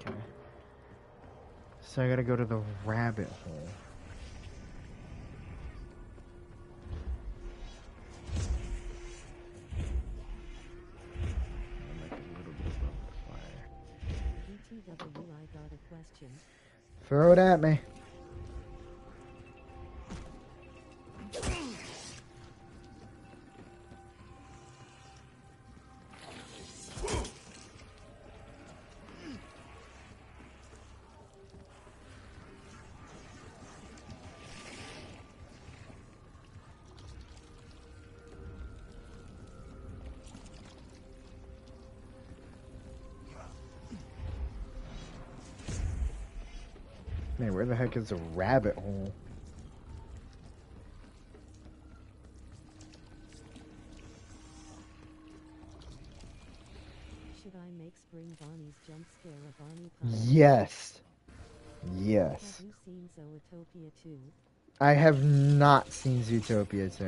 Okay. So I gotta go to the rabbit hole. I'm like a little bit above the fire. BTW, I got a question. Throw it at me. Man, where the heck is the rabbit hole? Should I make Spring Bonnie's jump scare a Bonnie pie? Yes. Yes. Have you seen Zootopia 2? I have not seen Zootopia 2.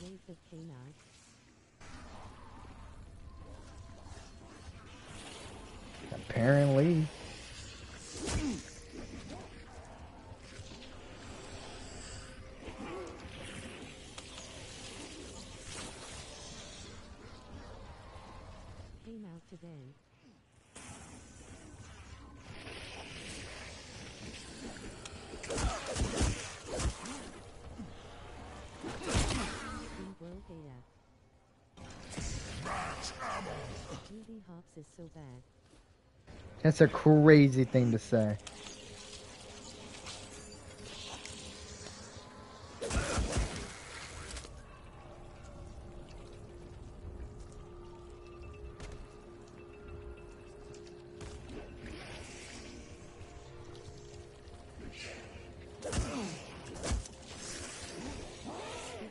Waves of came out. Apparently. Came out today. Broke AF. Judy Hops is so bad. That's a crazy thing to say.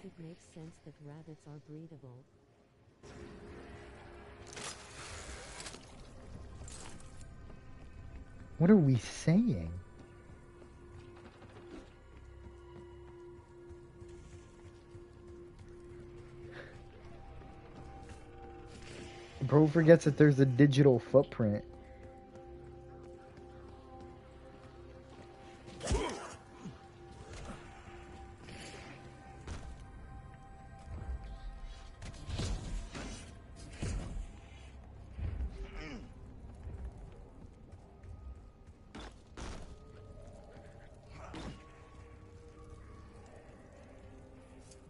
It makes sense that rabbits are breedable. What are we saying? Bro forgets that there's a digital footprint.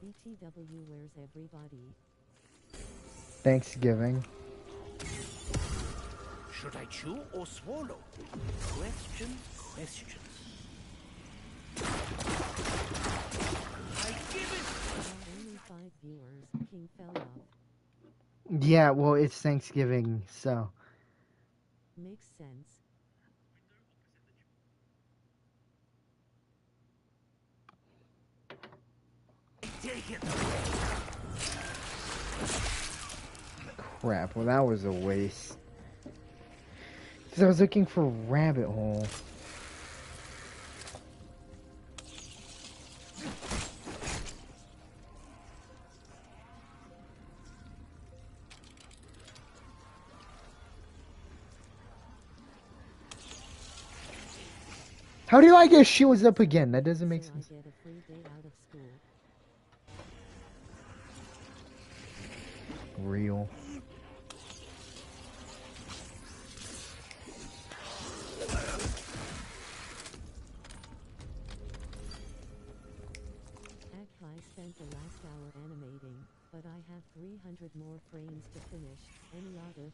BTW, where's everybody? Thanksgiving. Should I chew or swallow? Question, questions. I give it! Only 5 viewers. King fell off. Yeah, well, it's Thanksgiving, so. Makes sense. Take it! Crap, well, that was a waste. Because I was looking for rabbit hole. How do I get shields up again? That doesn't make So sense. I get a free day out of school. Real. I spent the last hour animating, but I have 300 more frames to finish. Any other?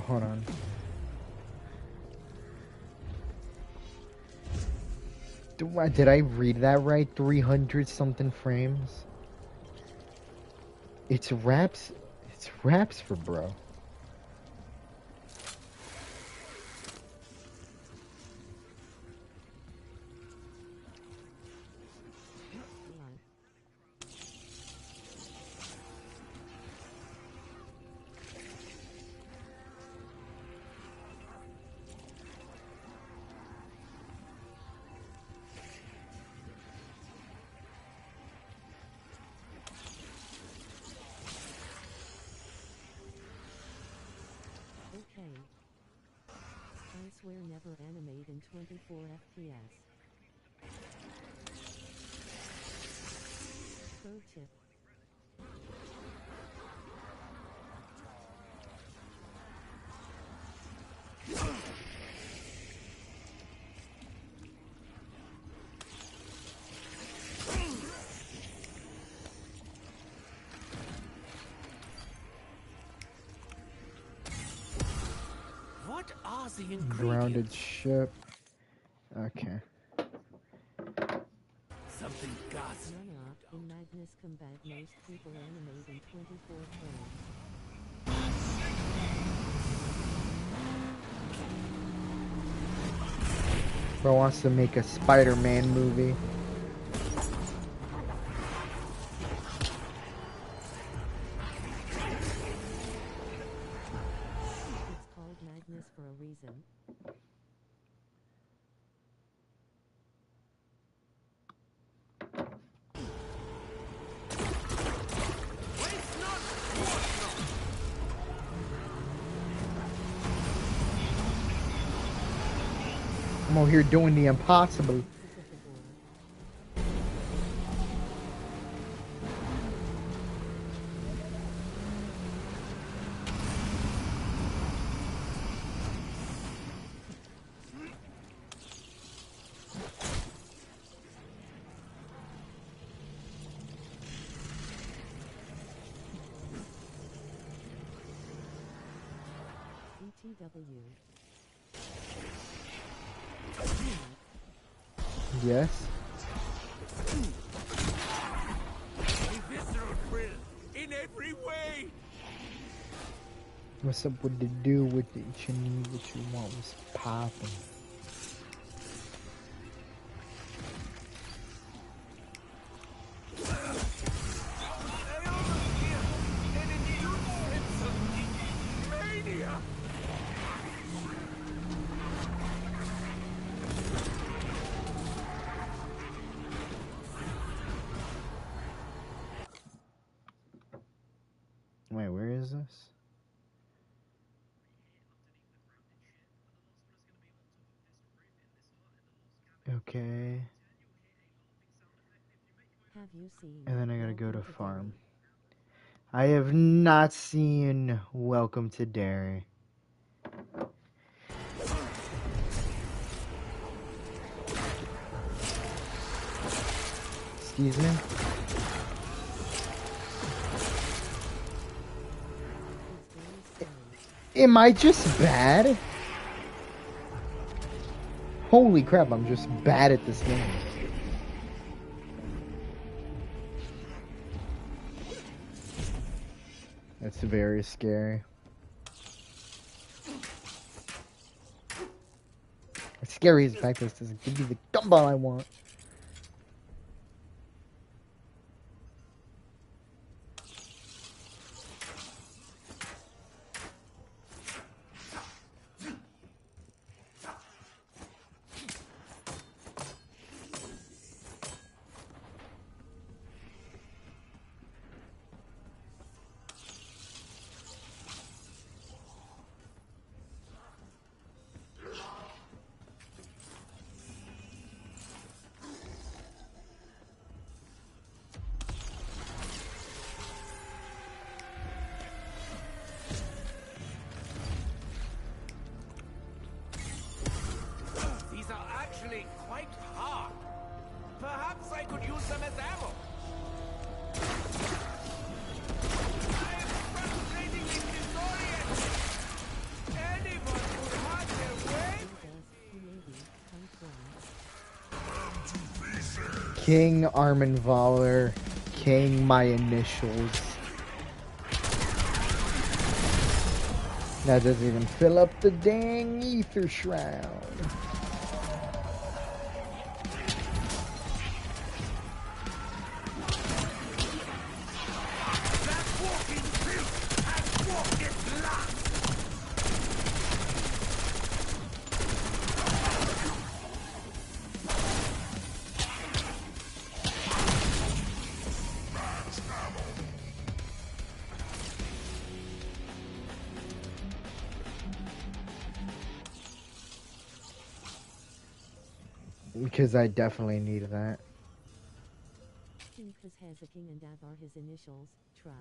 Hold on. Did I read that right? 300 something frames? It's raps for bro. Okay. I swear never animate in 24 FPS. Pro tip. What are the ingredients? Grounded ship. Okay. Something ghastly. In Madness Combat most people animate in 24 frames. Bro wants to make a Spider-Man movie. It's called Madness for a reason. I'm over here doing the impossible. TW. Yes. A visceral thrill in every way. What's up with the do with the what you need, what you want, what's poppin'? I almost feel an acute sense of mania. Wait, where is this? Okay. Have you seen? And then I gotta go to Welcome farm. Derry? I have not seen Welcome to Derry. Excuse me? It's very scary. Am I just bad? Holy crap, I'm just bad at this game. That's very scary. As scary as the fact that this doesn't give me the gumball I want. These are actually quite hard. Perhaps I could use them as ammo. I am frustratingly disoriented. Anyone who had their way. Who does he maybe come from? King Armin Voller. King my initials. That doesn't even fill up the dang ether shroud. That walking filth has walked its last. Because I definitely need that. King Chris has a king and Av are his initials. Trust.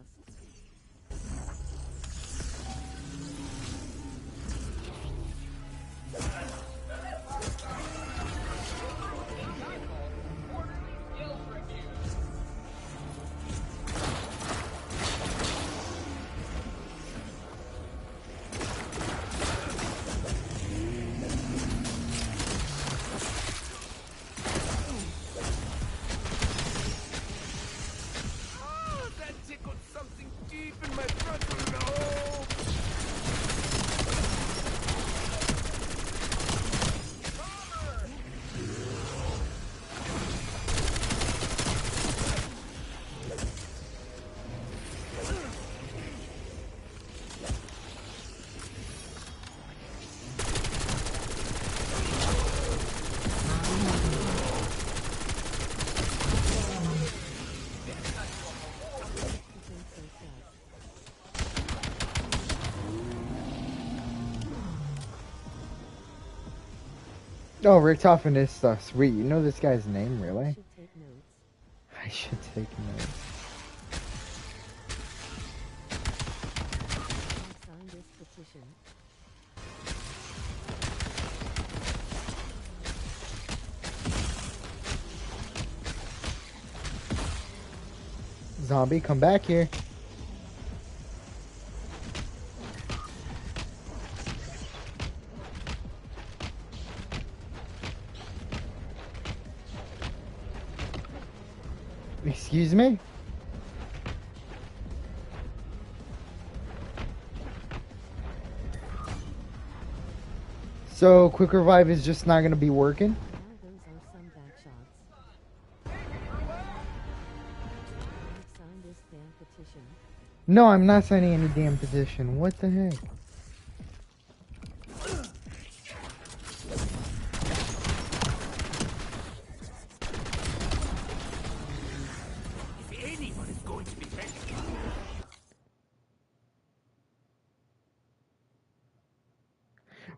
Oh, that tickled something deep in my frontal lobe. Oh, Richtofen is sweet. You know this guy's name, really? Should take notes. I should take notes. Sign this petition. Zombie, come back here. Excuse me? So, quick revive is just not gonna be working? Now those are some back shots. Sign this damn petition. No, I'm not signing any damn petition. What the heck? If anyone is going to be better.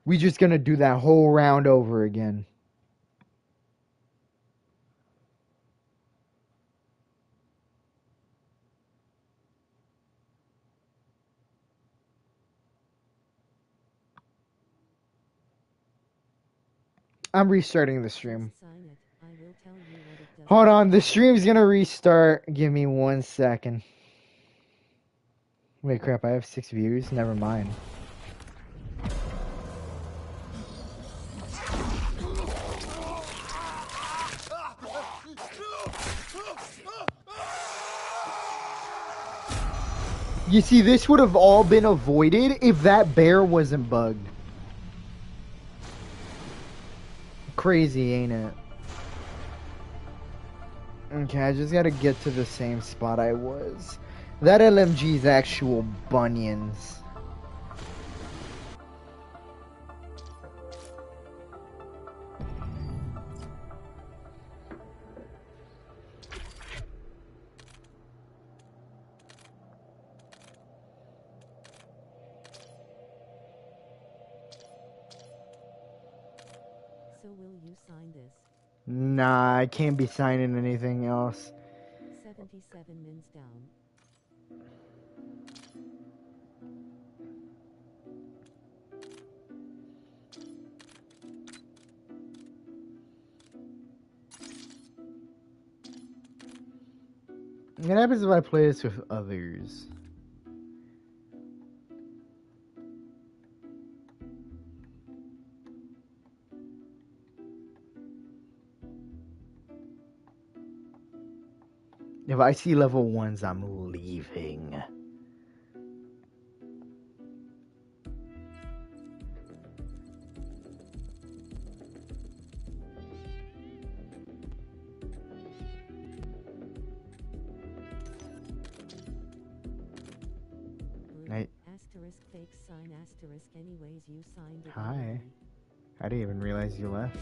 We just gonna do that whole round over again. I'm restarting the stream. Sign it. I will tell you what it does. Hold on, the stream's gonna restart. Give me 1 second. Wait, crap, I have 6 views? Never mind. You see, this would have all been avoided if that bear wasn't bugged. Crazy, ain't it? Okay, I just gotta get to the same spot I was. That LMG's actual bunions. So will you sign this? Nah, I can't be signing anything else. 77 mins down. What happens if I play this with others? If I see level 1s, I'm leaving. Asterisk fake sign asterisk anyways you signed it. Hi. already. I didn't even realize you left.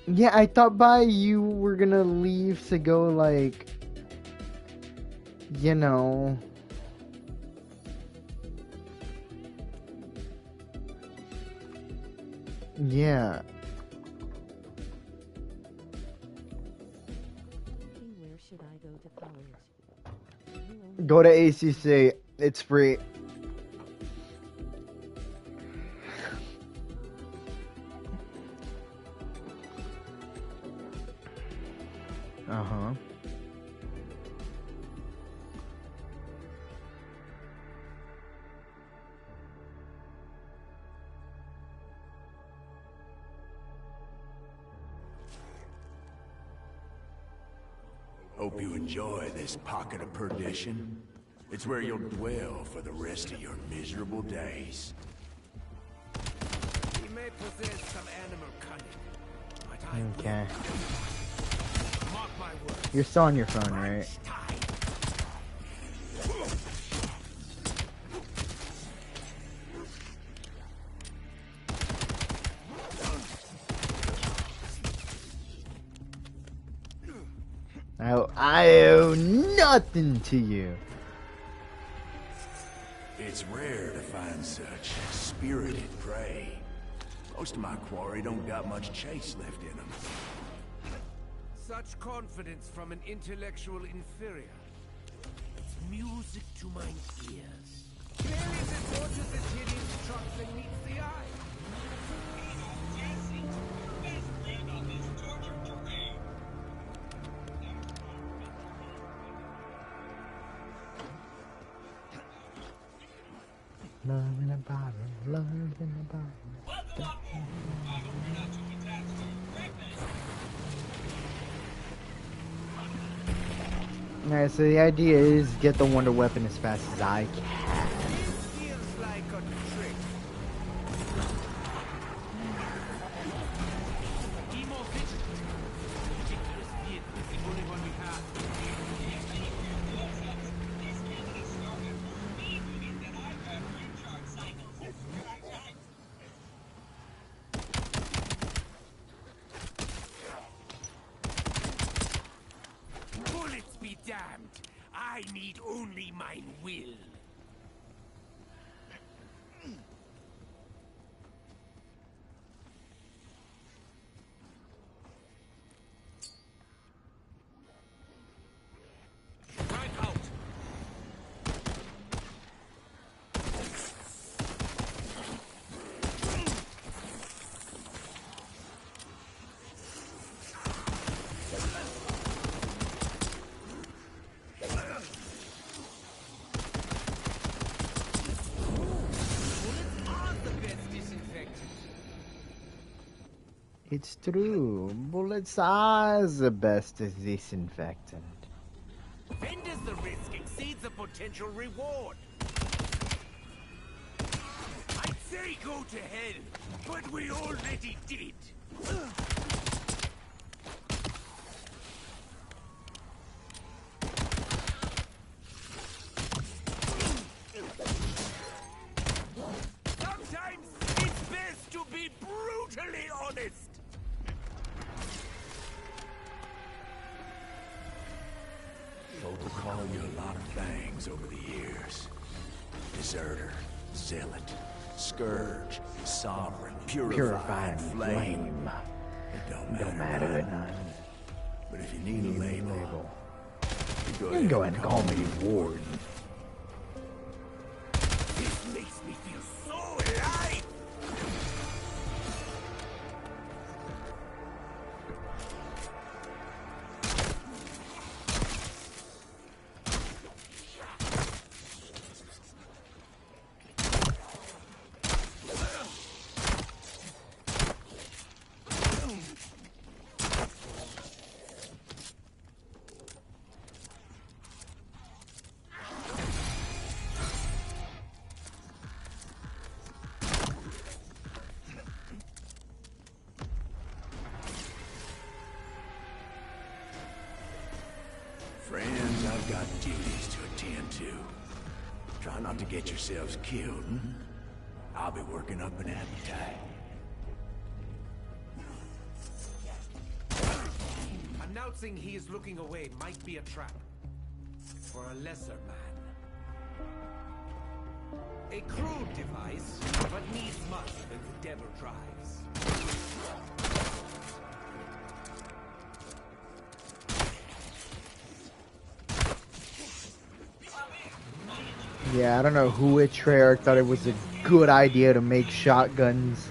Yeah, I thought by you were gonna leave to go, like, you know. Yeah. Where should I go to college? You only Go to ACC. It's free. Uh-huh. Hope you enjoy this pocket of perdition. It's where you'll dwell for the rest of your miserable days. He may possess some animal cunning, but I Okay. will mark my words. You're still on your phone, right? Crunch time. I owe nothing to you. It's rare to find such spirited prey. Most of my quarry don't got much chase left in them. Such confidence from an intellectual inferior. It's music to my ears. Clearly this horse is as hideous trucks and meets the eye. Love in a bottle, love in a bottle. Alright, so the idea is get the wonder weapon as fast as I can. Feels like a trick. Be more vigilant. Ridiculous vehicle is the only one we have. Bullets be damned. I need only my will. Right out. It's true. Bullets are the best disinfectant. When does the risk exceed the potential reward? I'd say go to hell, but we already did. Sometimes it's best to be brutally honest. Folk will call you a lot of things over the years. Deserter, zealot, scourge, sovereign, purified flame. It don't matter none. But if you need a label, you Go ahead and call me Ward. This makes me feel so alive. Friends, I've got duties to attend to. Try not to get yourselves killed. I'll be working up an appetite. Announcing he is looking away might be a trap. For a lesser man. A crude device, but needs must when the devil drives. Yeah, I don't know who at Treyarch thought it was a good idea to make shotguns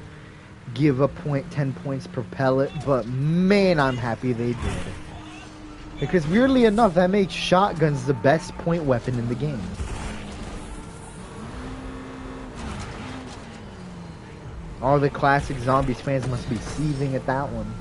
give a 10 points per pellet, but man, I'm happy they did. Because weirdly enough, that makes shotguns the best point weapon in the game. All the classic Zombies fans must be seething at that one.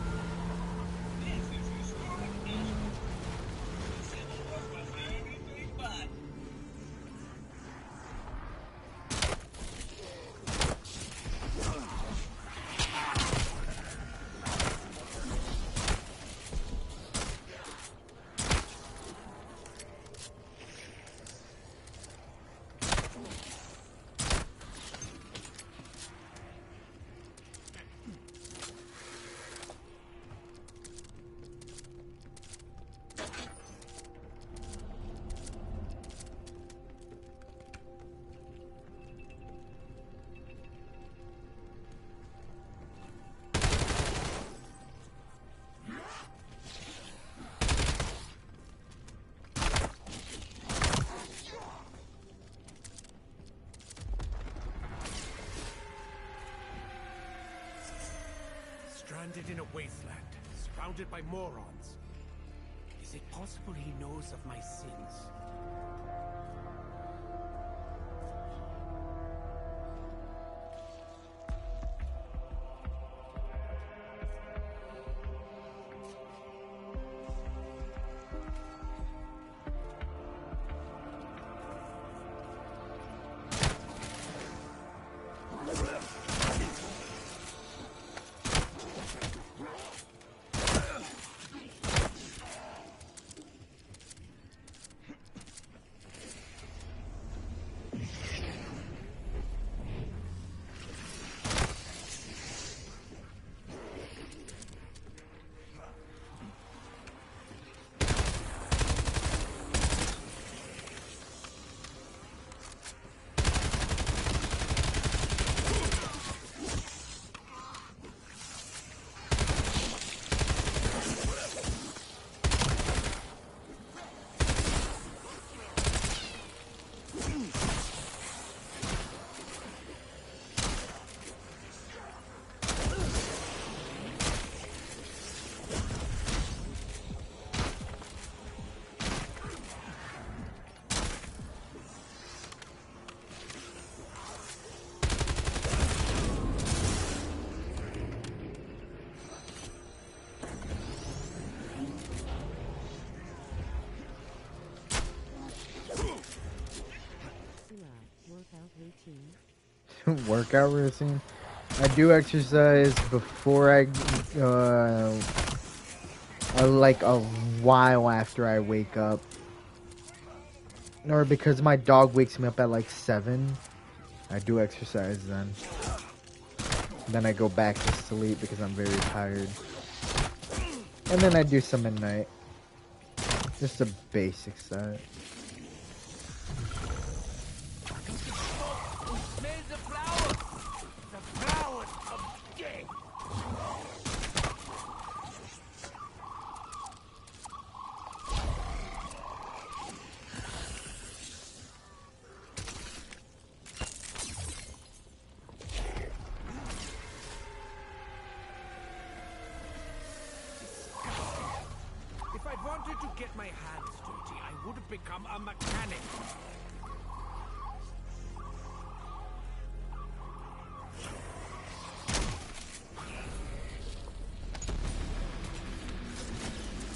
Stranded in a wasteland, surrounded by morons. Is it possible he knows of my sins? workout routine. I do exercise before like a while after I wake up. Or because my dog wakes me up at like 7, I do exercise then. Then I go back to sleep because I'm very tired. And then I do some at night. Just a basic set. To get my hands dirty, I would have become a mechanic.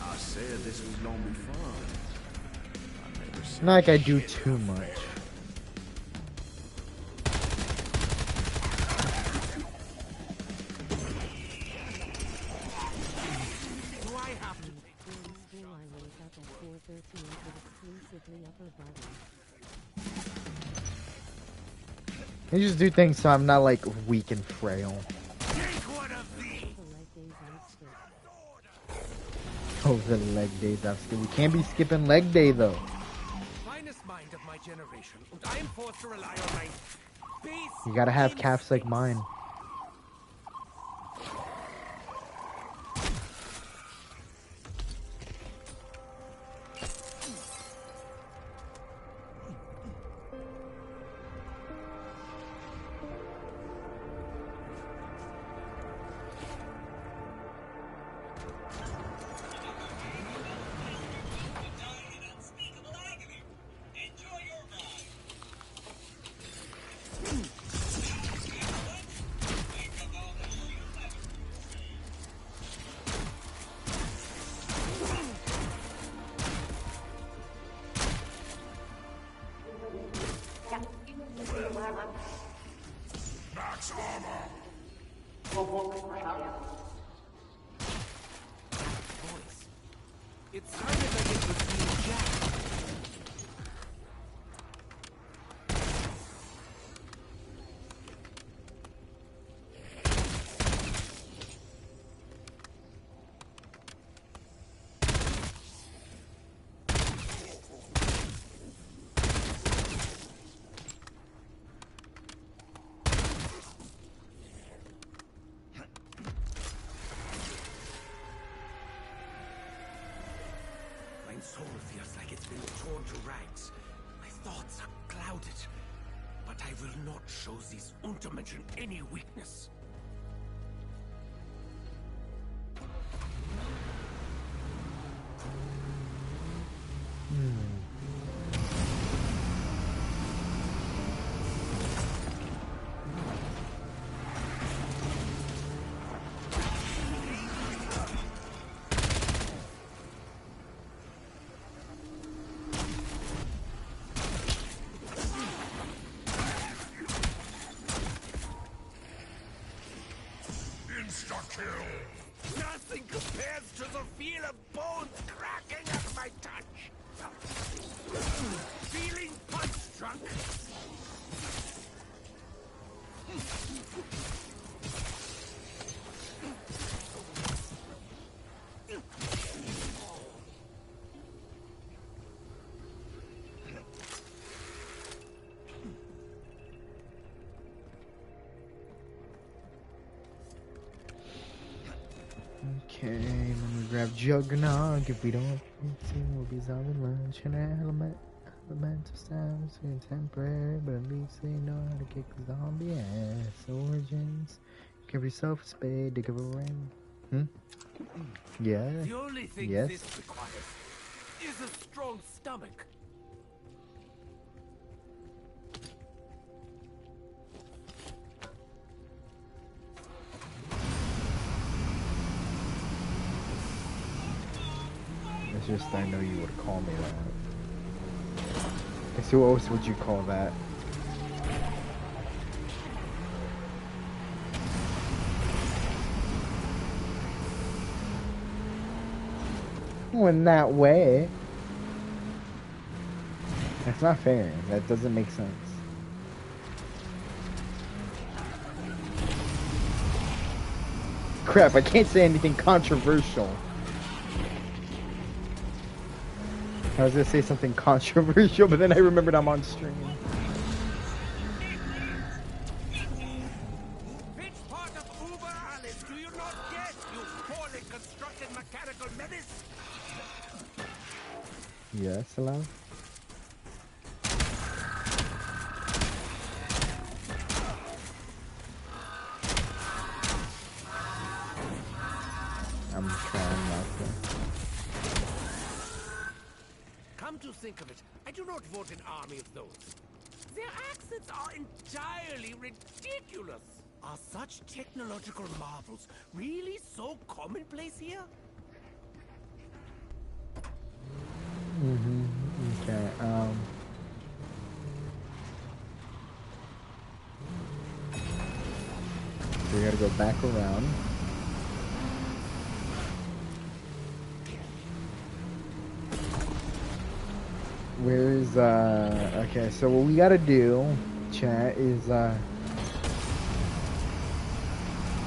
I said this was gonna be fun. I never said Not like I do too much. I just do things so I'm not like weak and frail. Oh, the leg days I've skipped. We can't be skipping leg day though. Finest mind of my generation, and I am forced to rely on my base. You gotta have calves like mine. It sounded like it was being jacked. My soul feels like it's been torn to rags. My thoughts are clouded. But I will not show these Untermenschen any weakness. Nothing compares to the feel of bones cracking at my touch. Feeling punch-drunk. Okay, let me grab Juggernaut. If we don't see, we'll be zombie lunch and elemental sounds temporary, but at least they know how to kick zombie ass. Origins. Give yourself a spade to give a ring. Yeah. The only thing Yes. this requires is a strong stomach. It's just I know you would call me that. Guess who else would you call that? in that way. That's not fair. That doesn't make sense. Crap, I can't say anything controversial. I was gonna say something controversial, but then I remembered I'm on stream. Which part of Uber Alice do you not get, you poorly constructed mechanical menace? Yes, hello? I'm trying not to. Come to think of it, I do not want an army of those. Their accents are entirely ridiculous. Are such technological marvels really so commonplace here? Okay, so we gotta go back around. Where's, okay, so what we gotta do, chat, is, we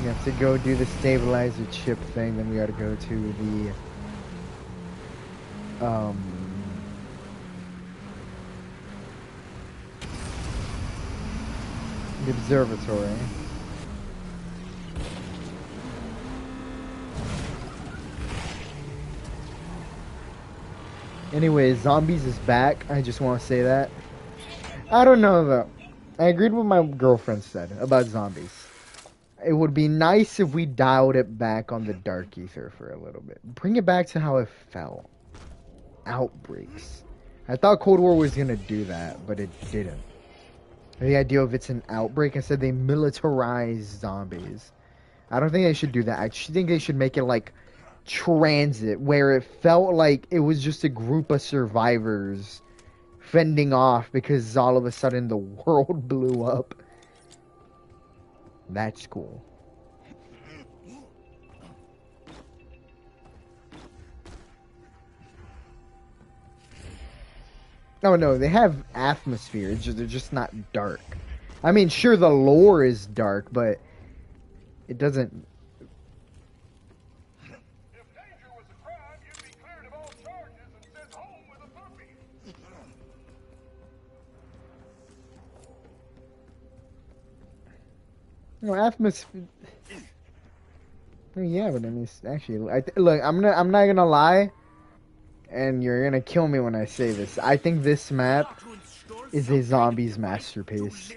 have to go do the stabilizer chip thing, then we gotta go to the, the observatory. Anyway, zombies is back. I just want to say that. I don't know though. I agreed with my girlfriend said about zombies. It would be nice if we dialed it back on the dark ether for a little bit. Bring it back to how it felt. Outbreaks. I thought Cold War was gonna do that, but it didn't. The idea of it's an outbreak, instead they militarize zombies. I don't think they should do that. I actually think they should make it like Transit, where it felt like it was just a group of survivors fending off because all of a sudden the world blew up. That's cool. Oh no, they have atmosphere. It's just, they're just not dark. I mean, sure, the lore is dark, but it doesn't. No, atmosphere. Yeah, but I mean, it's actually, look, I'm not gonna lie, and you're gonna kill me when I say this. I think this map is a zombies masterpiece,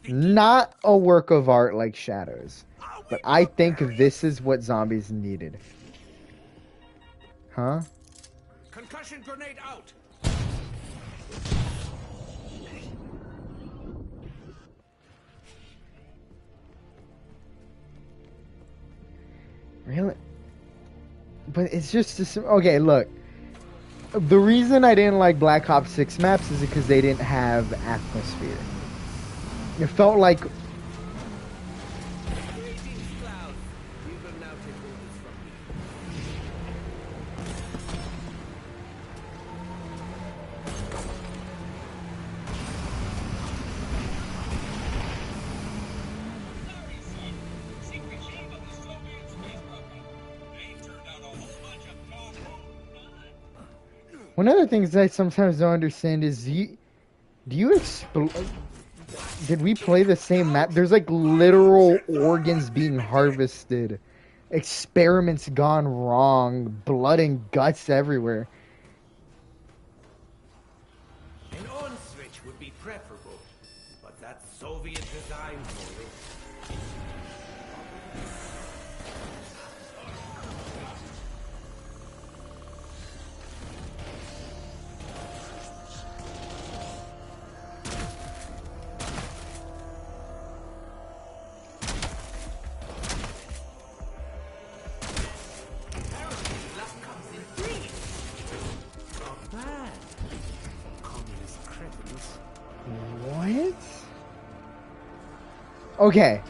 not a work of art like Shadows, but I think this is what zombies needed. Huh? Concussion grenade out. Really? But it's just this, okay, look. The reason I didn't like Black Ops 6 maps is because they didn't have atmosphere. It felt like one of the things I sometimes don't understand is did we play the same map? There's like literal organs being harvested, experiments gone wrong, blood and guts everywhere. An on switch would be preferable, but that's Soviet design for it. What? Okay.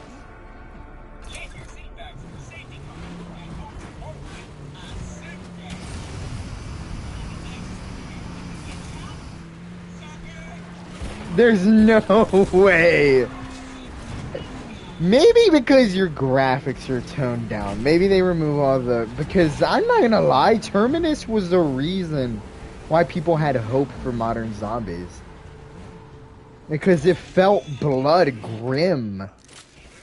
There's no way. Maybe because your graphics are toned down. Maybe they remove all the... Because I'm not gonna lie, Terminus was the reason why people had hope for modern zombies. Because it felt blood grim.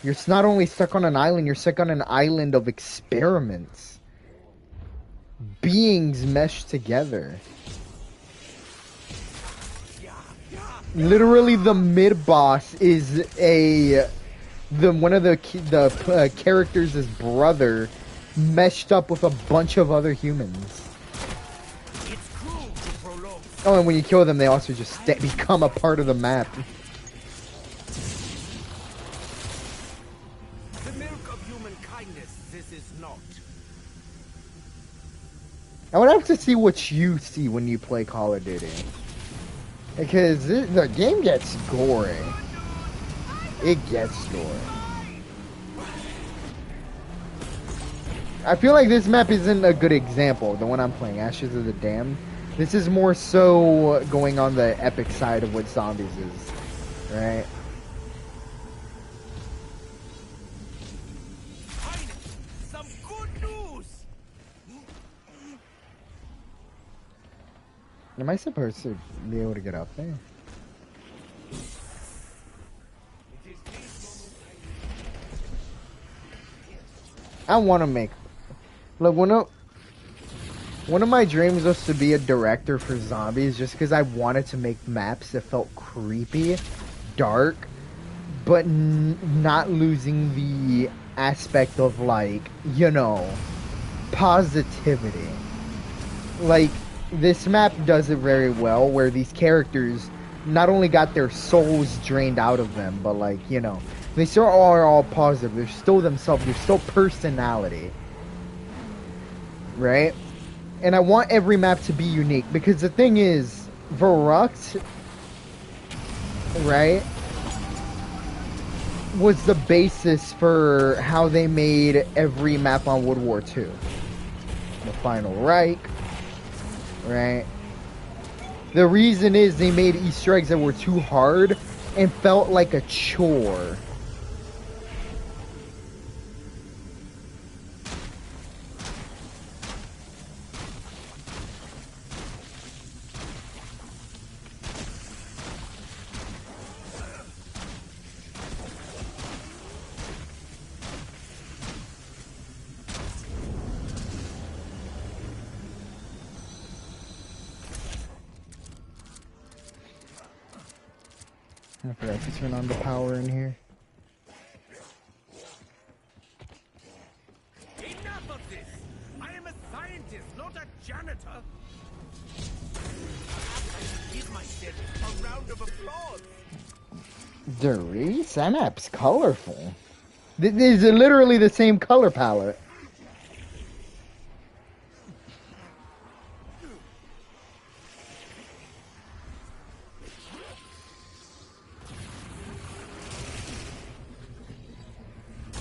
You're not only stuck on an island, you're stuck on an island of experiments. Beings meshed together. Literally, the mid-boss is one of the characters' brother meshed up with a bunch of other humans. Oh, and when you kill them, they also just become a part of the map. The milk of human kindness, this is not. I would have to see what you see when you play Call of Duty. Because the game gets gory. It gets gory. I feel like this map isn't a good example, the one I'm playing, Ashes of the Damned. This is more so going on the epic side of what zombies is, right? Some good news. Am I supposed to be able to get up there? I want to make... Look, one of my dreams was to be a director for zombies just because I wanted to make maps that felt creepy, dark, but not losing the aspect of, like, you know, positivity. Like, this map does it very well, where these characters not only got their souls drained out of them, but, like, you know, they still are all positive. They're still themselves. They're still personality. Right? And I want every map to be unique, because the thing is, Verrückt, right, was the basis for how they made every map on World War II. The Final Reich, right? The reason is they made Easter eggs that were too hard and felt like a chore. I forgot to turn on the power in here. Enough of this! I am a scientist, not a janitor. Give myself a round of applause. Dirty? That map's colorful. This is literally the same color palette.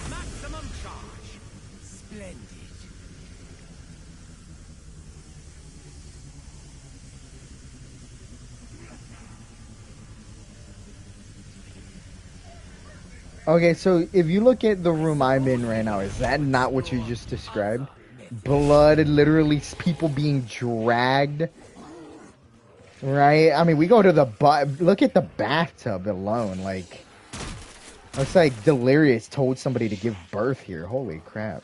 Maximum charge. Splendid. Okay, so if you look at the room I'm in right now, is that not what you just described? Blood, literally people being dragged. Right? I mean, we go to the look at the bathtub alone. Like, looks like Delirious told somebody to give birth here. Holy crap.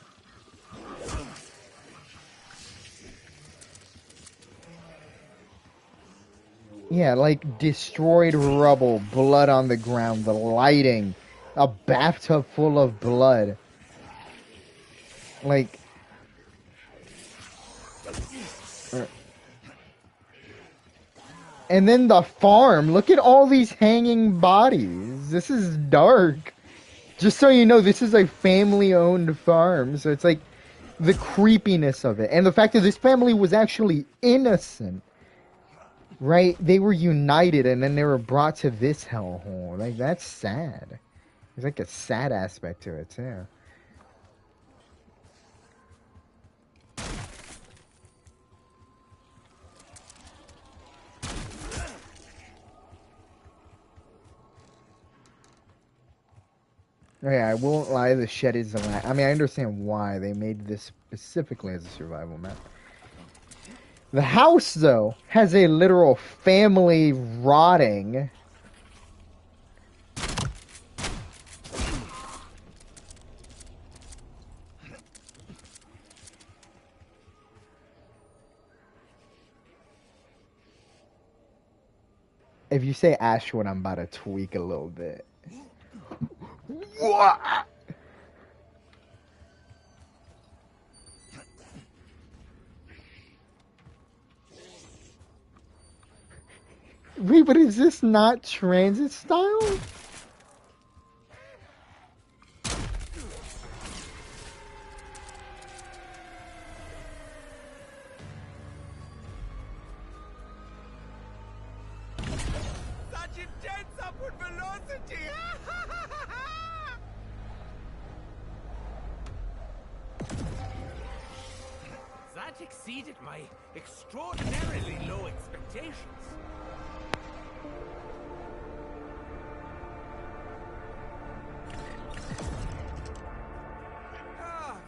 Yeah, like destroyed rubble, blood on the ground, the lighting, a bathtub full of blood. Like, and then the farm. Look at all these hanging bodies. This is dark. Just so you know, this is a family-owned farm. So it's like the creepiness of it. And the fact that this family was actually innocent. Right? They were united and then they were brought to this hellhole. Like, that's sad. There's like a sad aspect to it, too. Yeah, I won't lie, the shed is the last. I mean, I understand why they made this specifically as a survival map. The house, though, has a literal family rotting. If you say Ashwood, I'm about to tweak a little bit. What? Wait, but is this not transit style? Such intense upward velocity! That exceeded my extraordinarily low expectations.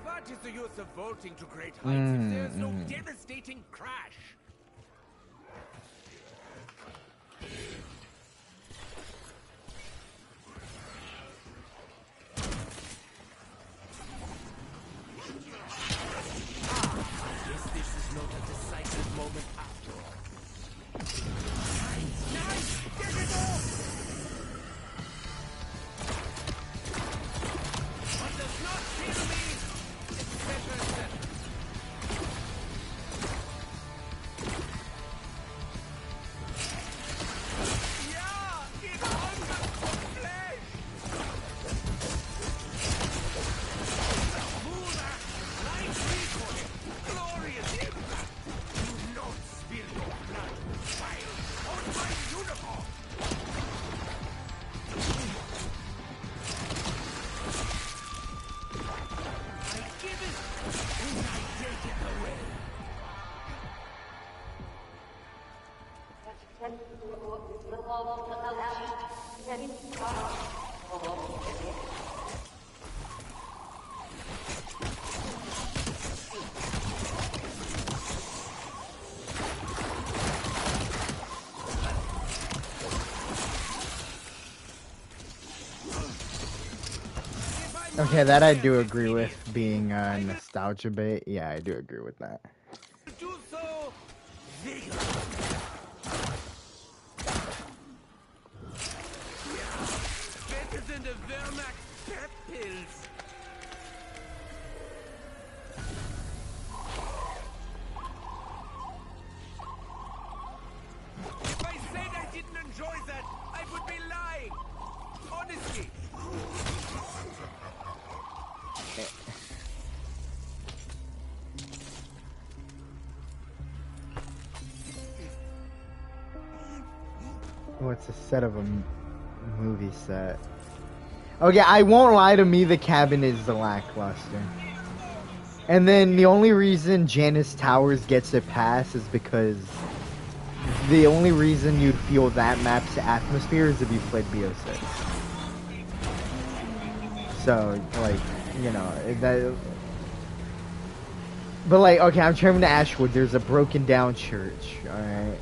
What is the use of vaulting to great heights if there's no devastating crash? Guess this is not a decisive moment after all. Nice! Get it off! What does not kill me, it's better settled. Yeah! It hungers for flesh! Smoother! Light recoil! Glorious impact! Do not spill your blood, child, on my uniform! I give it, and I take it away. Okay, that I do agree with being nostalgia bait. Yeah, I do agree with that. Do so vigorously. Better than the Wehrmacht pep pills. If I said I didn't enjoy that, I would be lying. Honestly. Oh, it's a set of a movie set. Okay, I won't lie, to me the cabin is lackluster. And then the only reason Janice Towers gets a pass is because the only reason you'd feel that map's atmosphere is if you played BO6. So, like, you know, that... But like, okay, I'm traveling to Ashwood, there's a broken down church, alright?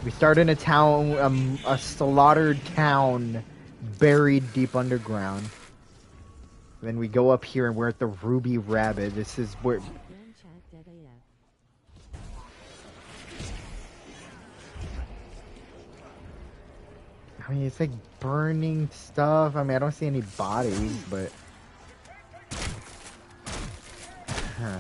We start in a town, a slaughtered town buried deep underground. Then we go up here and we're at the Ruby Rabbit. This is where... I mean, it's like burning stuff. I mean, I don't see any bodies, but... Huh.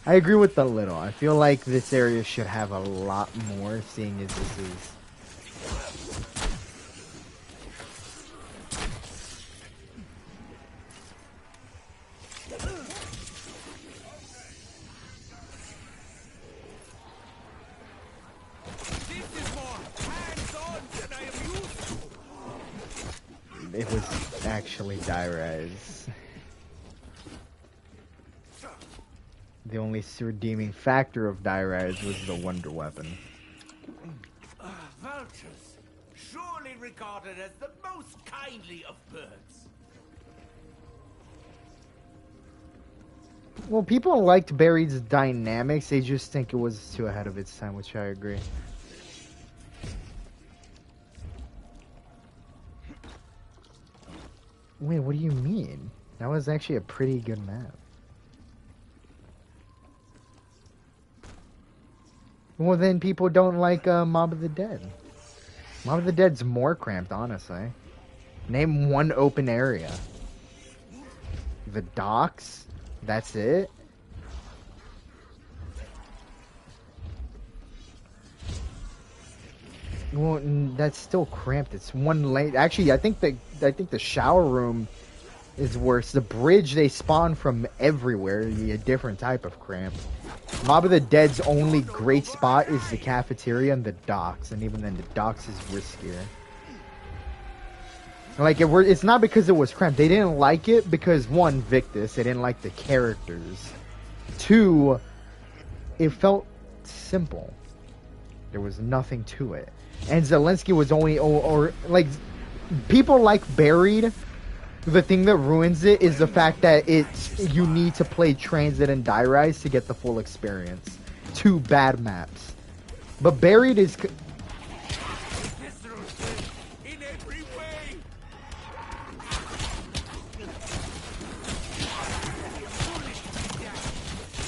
I agree with the little. I feel like this area should have a lot more, seeing as this is... It was actually die-res. The only redeeming factor of Die-Rise was the wonder weapon. Vultures, surely regarded as the most kindly of birds. Well, people liked Buried's dynamics, they just think it was too ahead of its time, which I agree. Wait, what do you mean? That was actually a pretty good map. Well, then people don't like Mob of the Dead. Mob of the Dead's more cramped, honestly. Name one open area. The docks? That's it? Well, that's still cramped. It's one lane. Actually, I think the shower room is worse. The bridge, they spawn from everywhere. A different type of cramp. Mob of the Dead's only great spot is the cafeteria and the docks, and even then, the docks is riskier. Like, it's not because it was cramped. They didn't like it because, one, Victus, they didn't like the characters. Two, it felt simple. There was nothing to it. And Zelensky was only, or like, people like Buried. The thing that ruins it is the fact that you need to play Transit and Die-Rise to get the full experience. Two bad maps. But Buried is... In every way.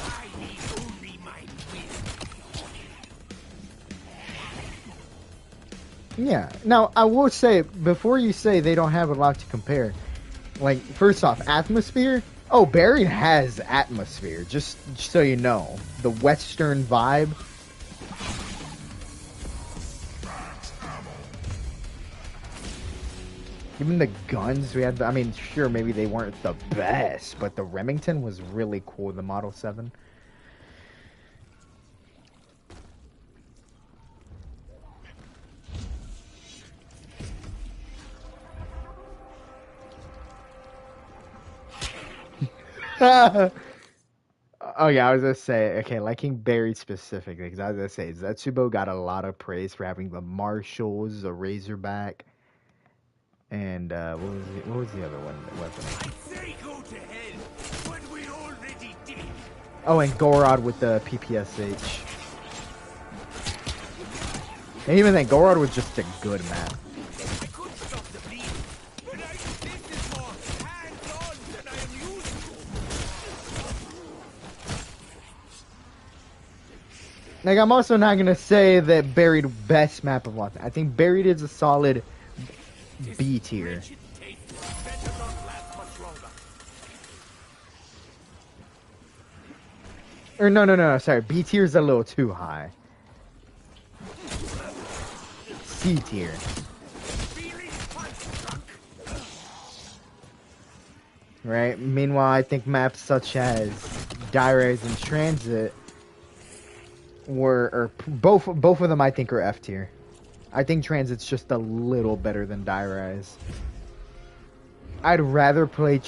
I need only my Yeah. Now, I will say, before you say they don't have a lot to compare, like, first off, atmosphere? Oh, Buried has atmosphere, just so you know. The Western vibe. Even the guns we had, I mean, sure, maybe they weren't the best, but the Remington was really cool, the Model 7. Oh yeah, I was gonna say, okay, liking Buried specifically, because I was gonna say, Zetsubo got a lot of praise for having the Marshalls, the Razorback, and what was the other one? Weapon? I say go to hell, but we already did. Oh, and Gorod with the PPSH. And even then, Gorod was just a good map. I could stop the bleeding, but this is more hands-on than I am used to. Like, I'm also not gonna say that Buried best map of all time. I think Buried is a solid B tier. Or no, sorry. B tier is a little too high. C tier. Right? Meanwhile, I think maps such as Die-Rise and Transit both of them I think are F tier. I think Transit's just a little better than Die-Rise. I'd rather play...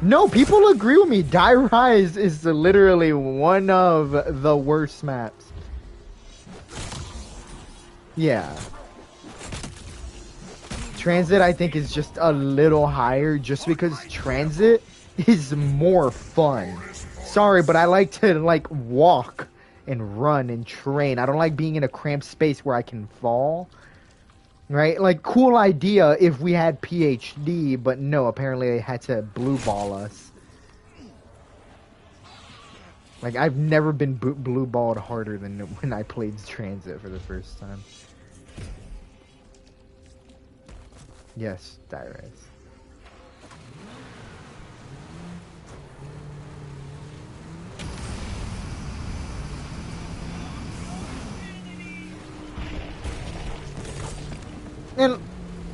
No, people agree with me. Die-Rise is literally one of the worst maps. Yeah. Transit, I think, is just a little higher just because Transit is more fun. Sorry, but I like to, like, walk and run and train. I don't like being in a cramped space where I can fall. Right? Like, cool idea if we had PhD, but no, apparently they had to blue ball us. Like, I've never been blue balled harder than when I played Transit for the first time. Yes, Die-Rise.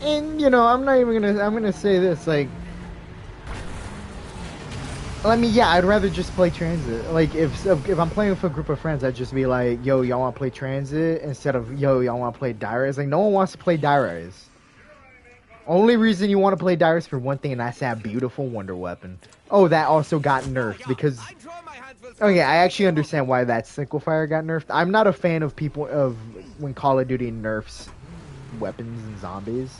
And you know, I'm gonna say this, like, I mean, yeah, I'd rather just play Transit. Like, if I'm playing with a group of friends, I'd just be like, yo, y'all want to play Transit instead of, yo, y'all want to play Die-Rise. Like, no one wants to play Die-Rise. Only reason you want to play Dire is for one thing, and that's that beautiful wonder weapon. Oh, that also got nerfed because... Okay, I actually understand why that single fire got nerfed. I'm not a fan of people of when Call of Duty nerfs weapons and zombies.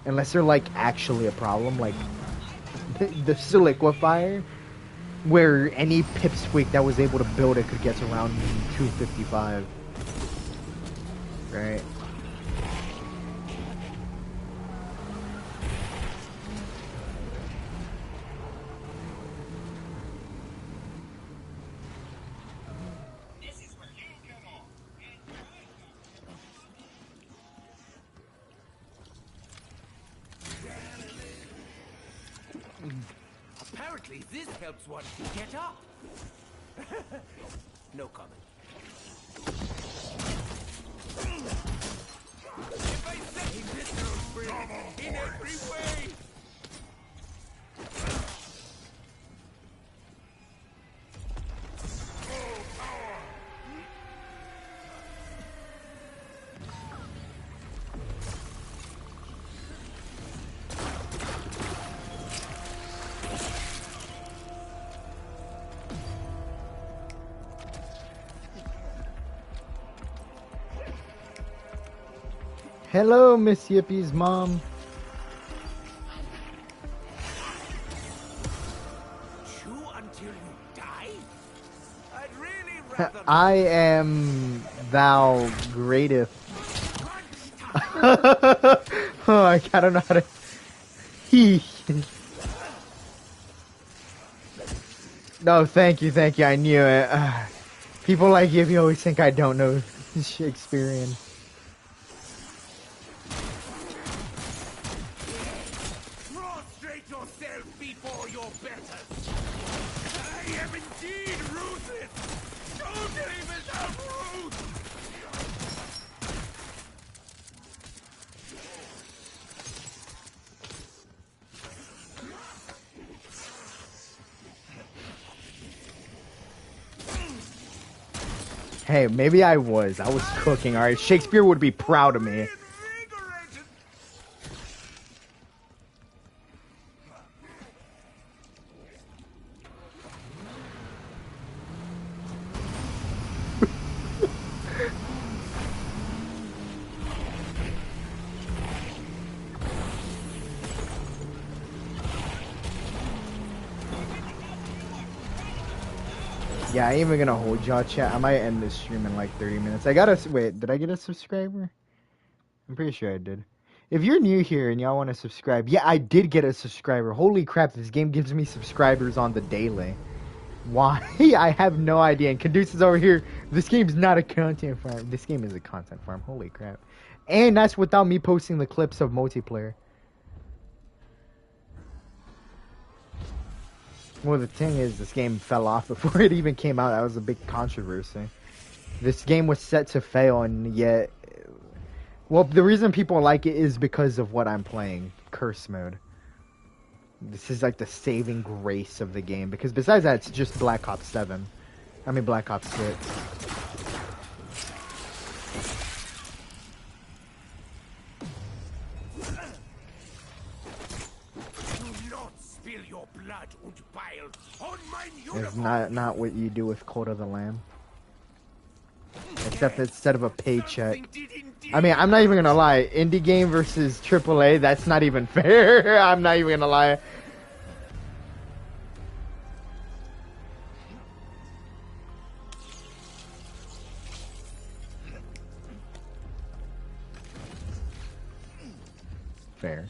Unless they're, like, actually a problem. Like, the Siliquifier, where any pipsqueak that was able to build it could get around 255. Right? Apparently, this helps one to get up. No comment. If I set this girl free in every way. Hello, Miss Yippie's mom. Chew until you die? I'd really rather I am thou greatest. Oh, I don't know how to... No, thank you, I knew it. People like Yippie always think I don't know Shakespearean. prostrate yourself before your betters. I am indeed ruthless. Totally without root. Hey, maybe I was cooking, alright? Shakespeare would be proud of me. Invigorated. Yeah, I ain't even gonna hold y'all, chat. I might end this stream in like 30 minutes. I gotta... Wait, did I get a subscriber? I'm pretty sure I did. If you're new here and y'all want to subscribe, yeah, I did get a subscriber. Holy crap, this game gives me subscribers on the daily. Why? I have no idea. And Caduce is over here. This game's not a content farm. This game is a content farm. Holy crap. And that's without me posting the clips of multiplayer. Well, the thing is, this game fell off before it even came out. That was a big controversy. This game was set to fail, and yet... Well, the reason people like it is because of what I'm playing. Curse mode. This is like the saving grace of the game. Because besides that, it's just Black Ops 7. I mean, Black Ops 6. It's not what you do with Cult of the Lamb. Except instead of a paycheck. I mean, I'm not even gonna lie. Indie game versus AAA, that's not even fair. I'm not even gonna lie. Fair.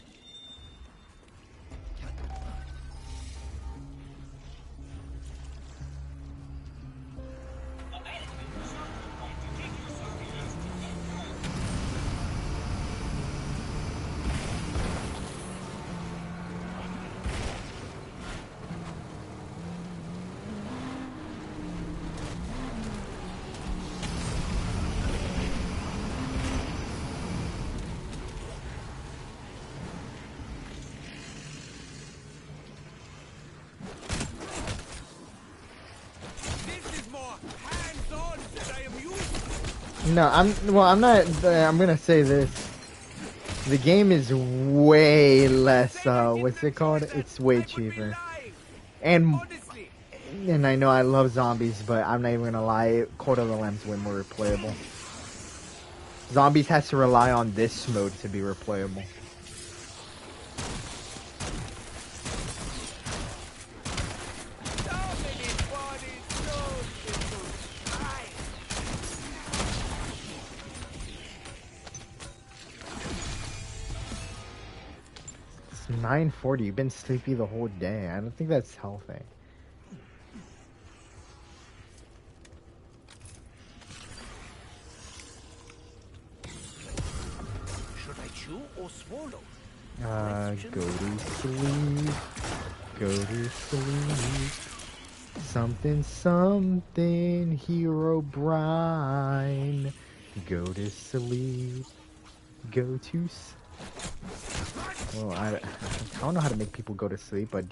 No, I'm not, I'm gonna say this. The game is way less, what's it called? It's way cheaper. And I know I love zombies, but I'm not even gonna lie, Court of the Lamb's way more replayable. Zombies has to rely on this mode to be replayable. It's 9:40. You've been sleepy the whole day. I don't think that's healthy. Or swallow? Go to sleep. Go to sleep. Something, something, Hero Brine. Go to sleep. Go to Well, I don't know how to make people go to sleep, but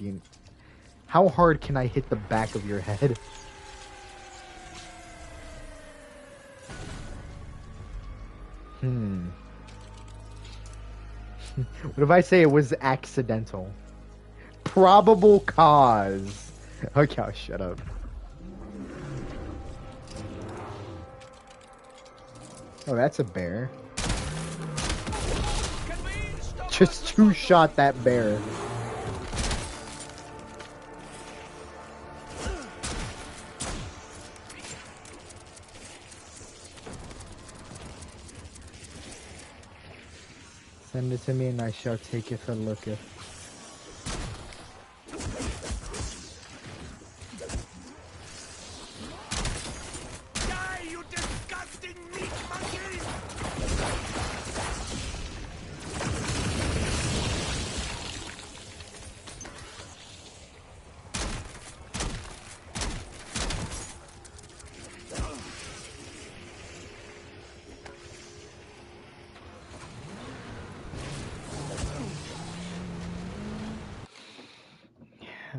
how hard can I hit the back of your head? What if I say it was accidental? Probable cause. Okay, I'll shut up. Oh, that's a bear. Just two-shot that bear. Send it to me and I shall take it and look it. Die, you disgusting meat monkey!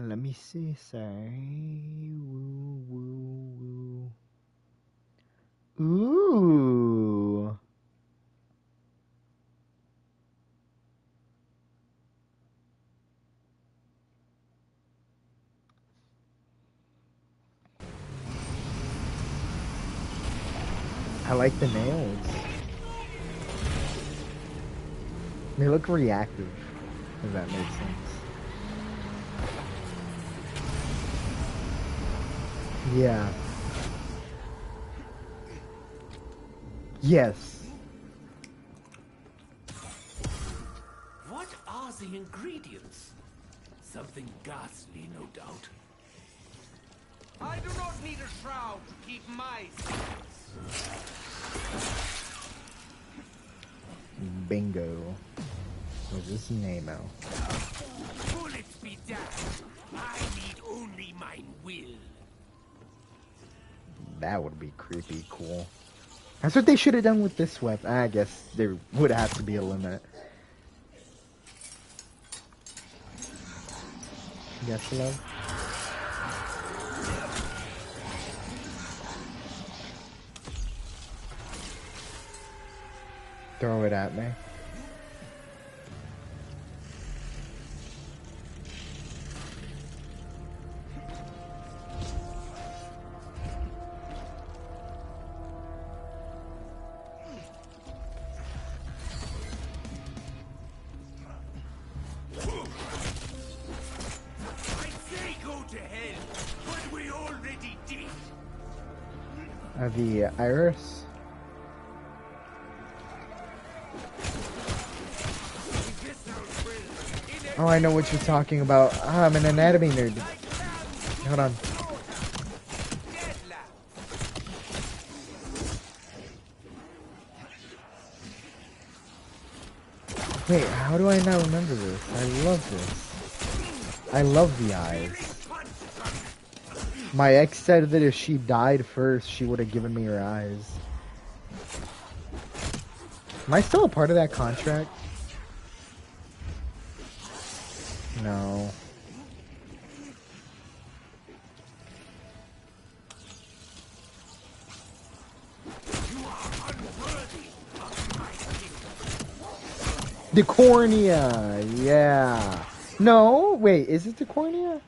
Let me see, sorry. Woo, woo, woo. Ooh. I like the nails. They look reactive, if that makes sense. Yeah. Yes. What are the ingredients? Something ghastly, no doubt. I do not need a shroud to keep my secrets. Bingo. What's his name out? Bullets be damned. I need only my will. That would be creepy cool. That's what they should have done with this weapon. I guess there would have to be a limit. Yes, love? Throw it at me. The iris. Oh, I know what you're talking about. Ah, I'm an anatomy nerd. Hold on. Wait, how do I not remember this? I love this. I love the eyes. My ex said that if she died first, she would have given me her eyes. Am I still a part of that contract? No. Decornia, yeah. No, wait, is it Decornia?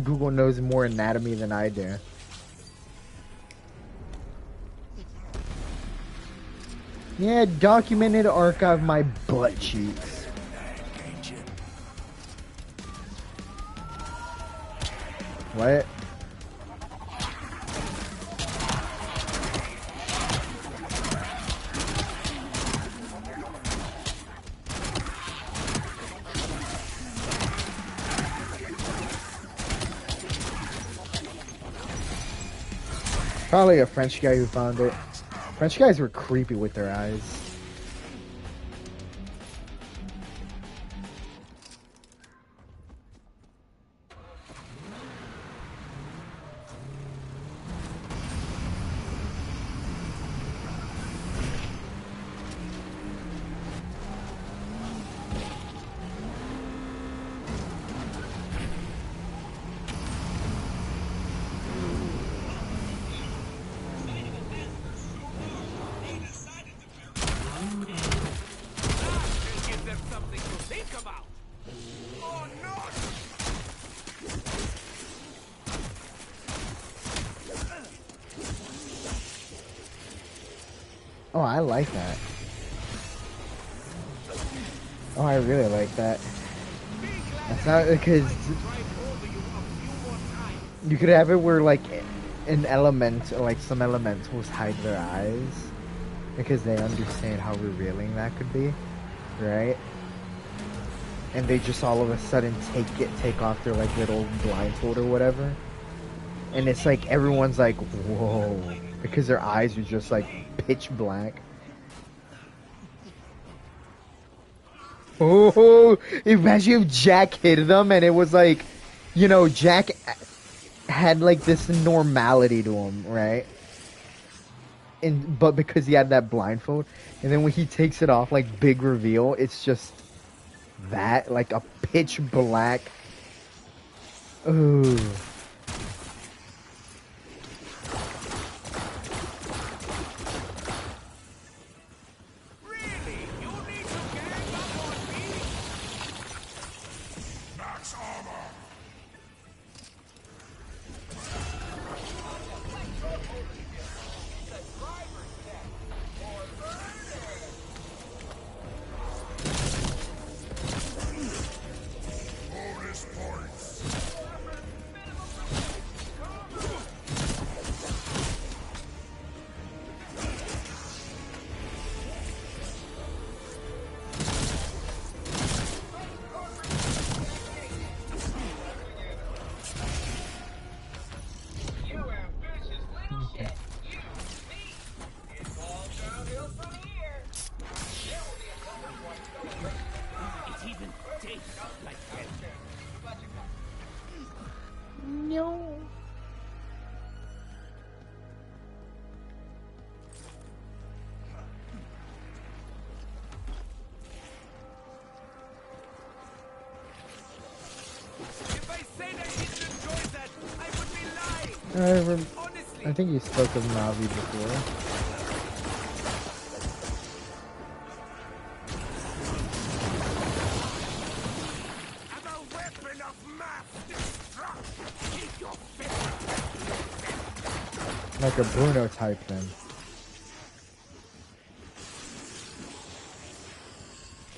Google knows more anatomy than I do. Yeah, documented archive my butt cheeks. What? Probably a French guy who found it. French guys were creepy with their eyes. Oh, I like that. Oh, I really like that. That's not because you could have it where like an element, or like some elementals hide their eyes because they understand how revealing that could be, right? And they just all of a sudden take off their like little blindfold or whatever, and it's like everyone's like, whoa, because their eyes are just like pitch black. Oh, imagine if Jack hit them and it was like, you know, Jack had like this normality to him, right? But because he had that blindfold, and then when he takes it off, like big reveal, it's just that, like a pitch black. Ooh. I think you spoke of Navi before. Like a Bruno type then.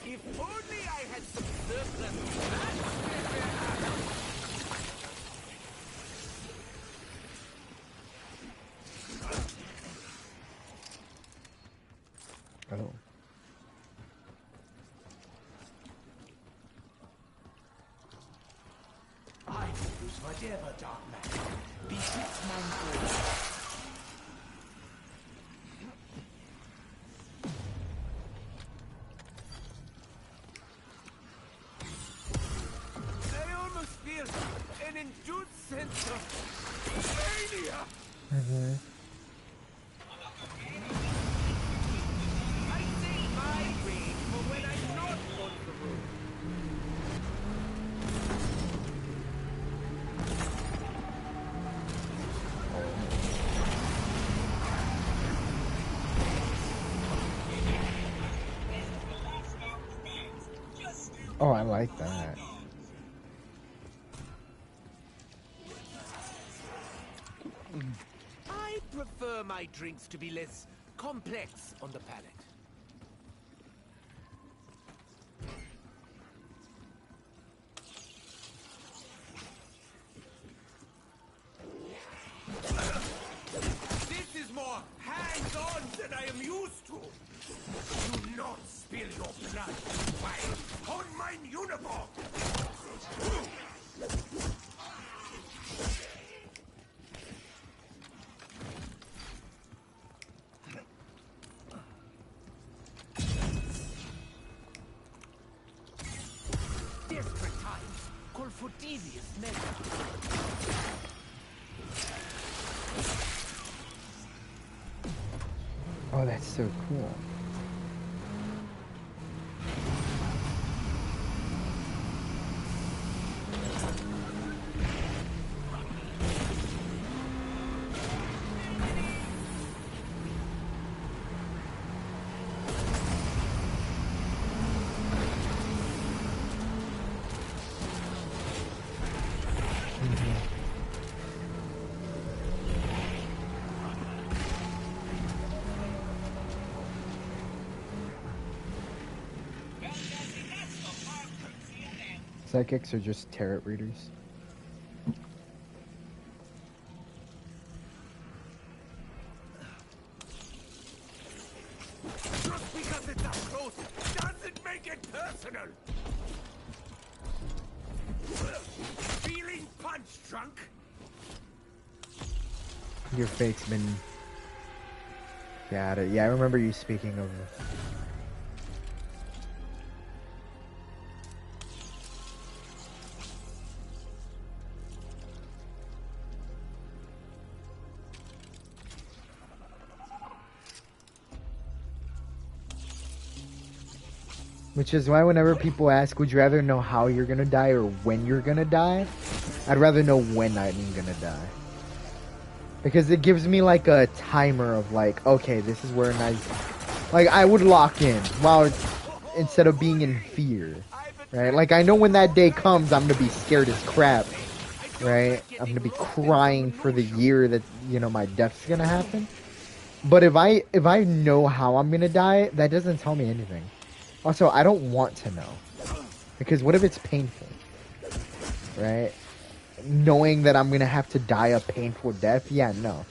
If only I had some surplus. Oh. I use whatever dark matter befits my form. sense of mania. Mm-hmm. I save my rage for when I'm not on the road. Oh, I like that. I prefer my drinks to be less complex on the palate. This is more hands-on than I am used to. Do not spill your blood while on my uniform. Desperate times call for devious measures. Oh, that's so cool. Psychics are just tarot readers. Just because it's up close doesn't make it personal. Feeling punch drunk? Your fake's been... Got it. Yeah, I remember you speaking of... Which is why whenever people ask, would you rather know how you're gonna die or when you're gonna die? I'd rather know when I'm gonna die. Because it gives me like a timer of like, okay, this is where I would lock in while instead of being in fear. Right? Like I know when that day comes, I'm gonna be scared as crap. Right? I'm gonna be crying for the year that, you know, my death's gonna happen. But if I know how I'm gonna die, that doesn't tell me anything. Also, I don't want to know. Because what if it's painful? Right? Knowing that I'm gonna have to die a painful death? Yeah, no.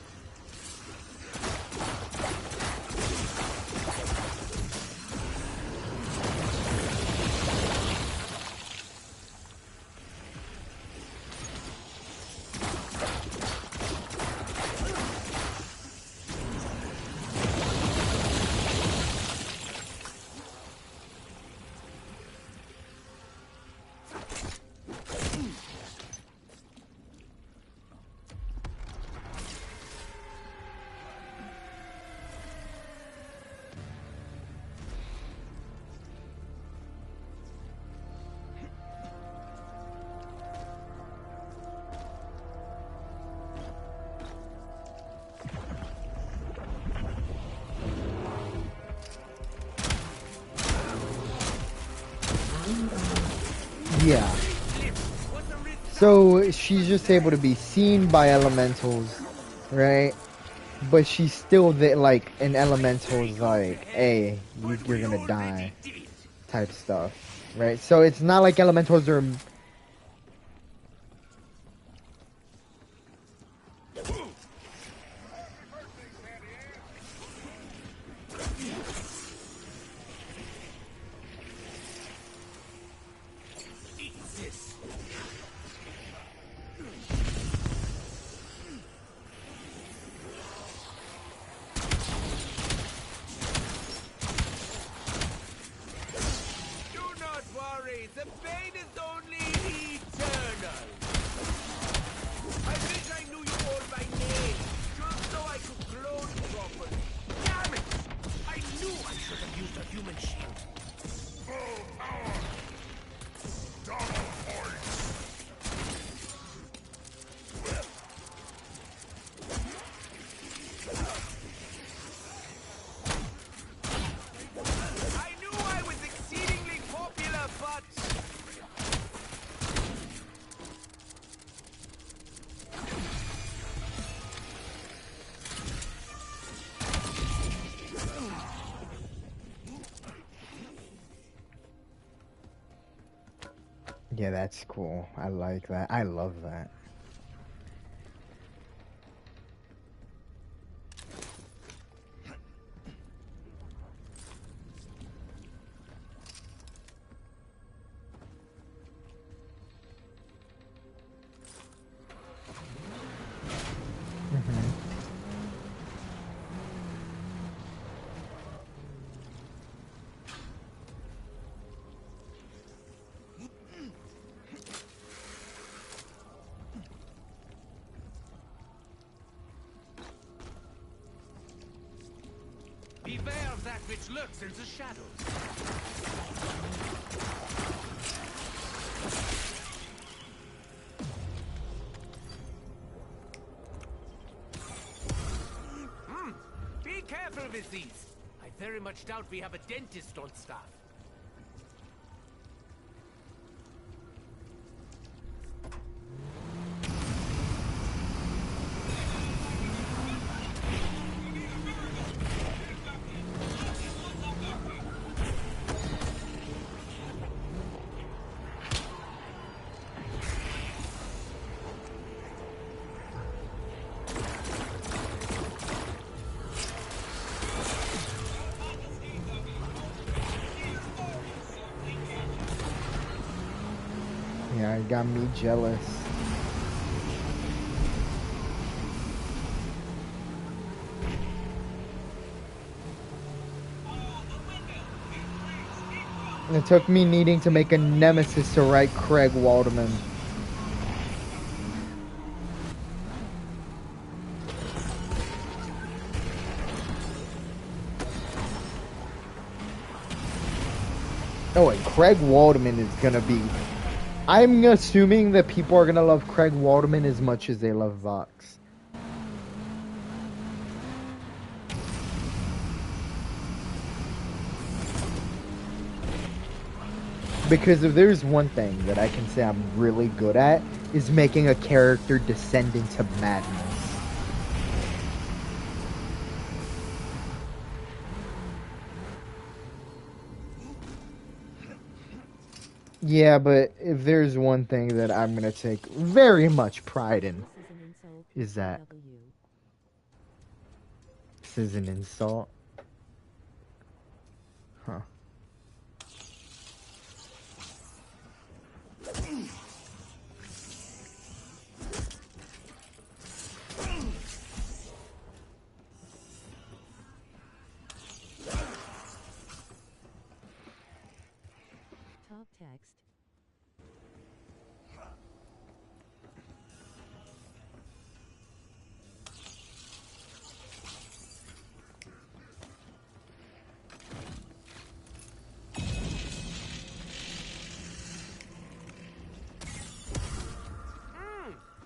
Yeah. So she's just able to be seen by elementals, right? But she's still like an elemental's like, hey, you're gonna die, type stuff, right? So it's not like elementals are. I wish I knew you all by name, just so I could clone properly. Damn it! I knew I should have used a human shield. Full power! Double points! I knew I was exceedingly popular, but... Yeah, that's cool. I like that. I love that. Beware of that which lurks in the shadows. Be careful with these. I very much doubt we have a dentist on staff. Yeah, it got me jealous. It took me needing to make a nemesis to write Craig Waldman. Oh, and Craig Waldman is gonna be... I'm assuming that people are gonna love Craig Waldman as much as they love Vox. Because if there's one thing that I can say I'm really good at, is making a character descend into madness. Yeah, but if there's one thing that I'm gonna take very much pride in, is that this is an insult. Huh. Top text.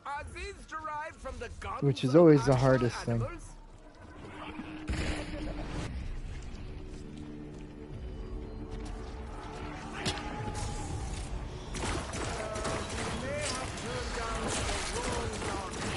Are these derived from the guns Which is of always the actual hardest thing. animals? We may have turned down the wrong target.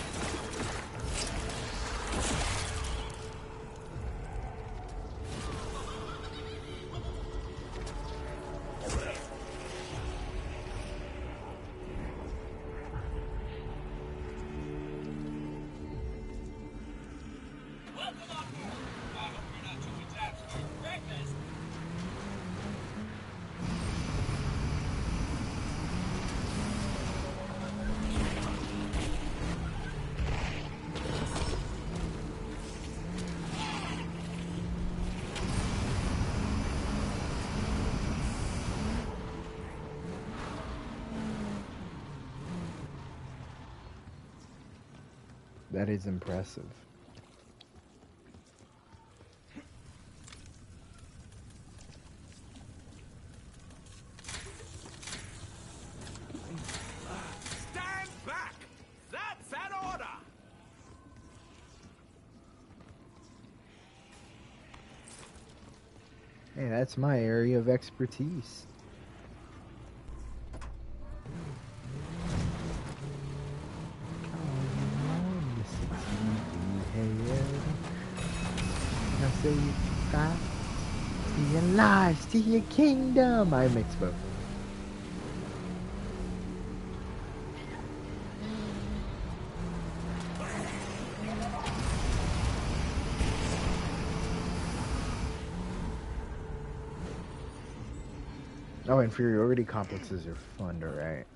That is impressive. Stand back! That's an order! Hey, that's my area of expertise. Now say goodbye to your lives, to your kingdom. I mix both. Oh, inferiority complexes are fun to write.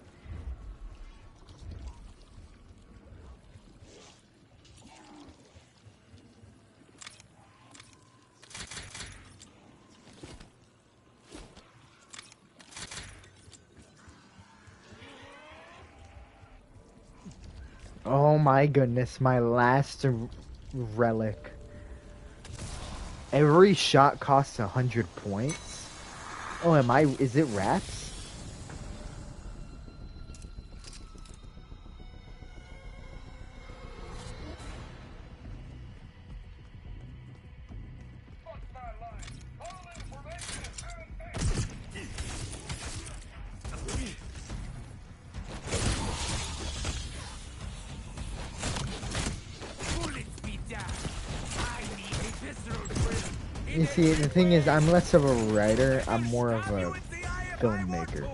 Oh my goodness, my last relic. Every shot costs 100 points? Oh, is it rats? You see, the thing is, I'm less of a writer, I'm more of a filmmaker.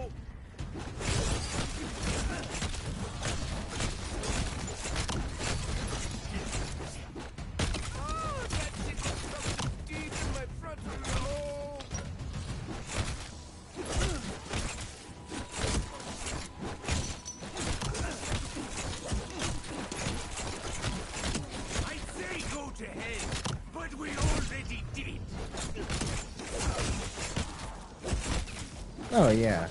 Oh, yeah.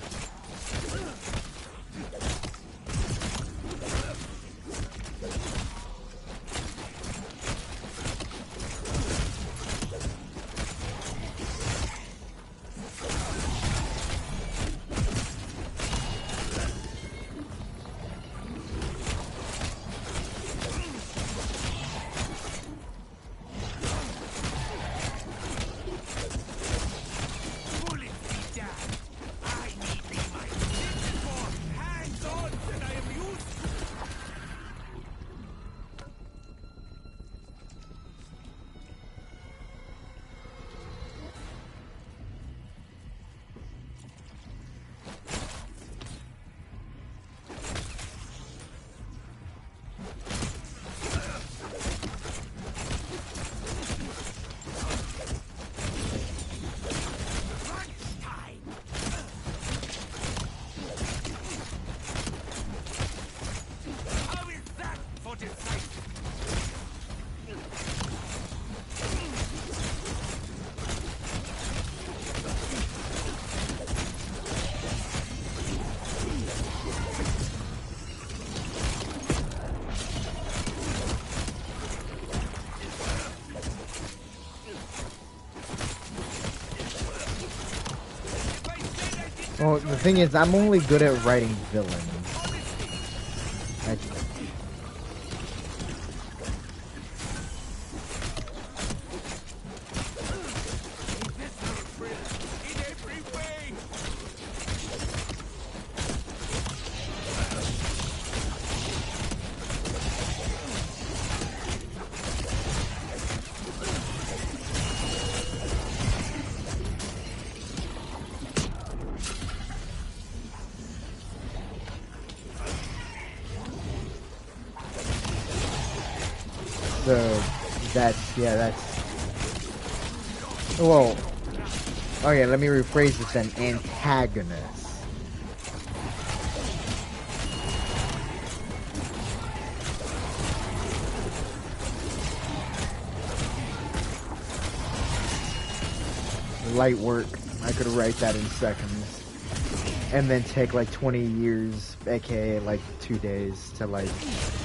Well, the thing is, I'm only good at writing villains. That's... Well, okay, let me rephrase this then. Antagonist. Light work. I could write that in seconds. And then take like 20 years, aka like 2 days, to like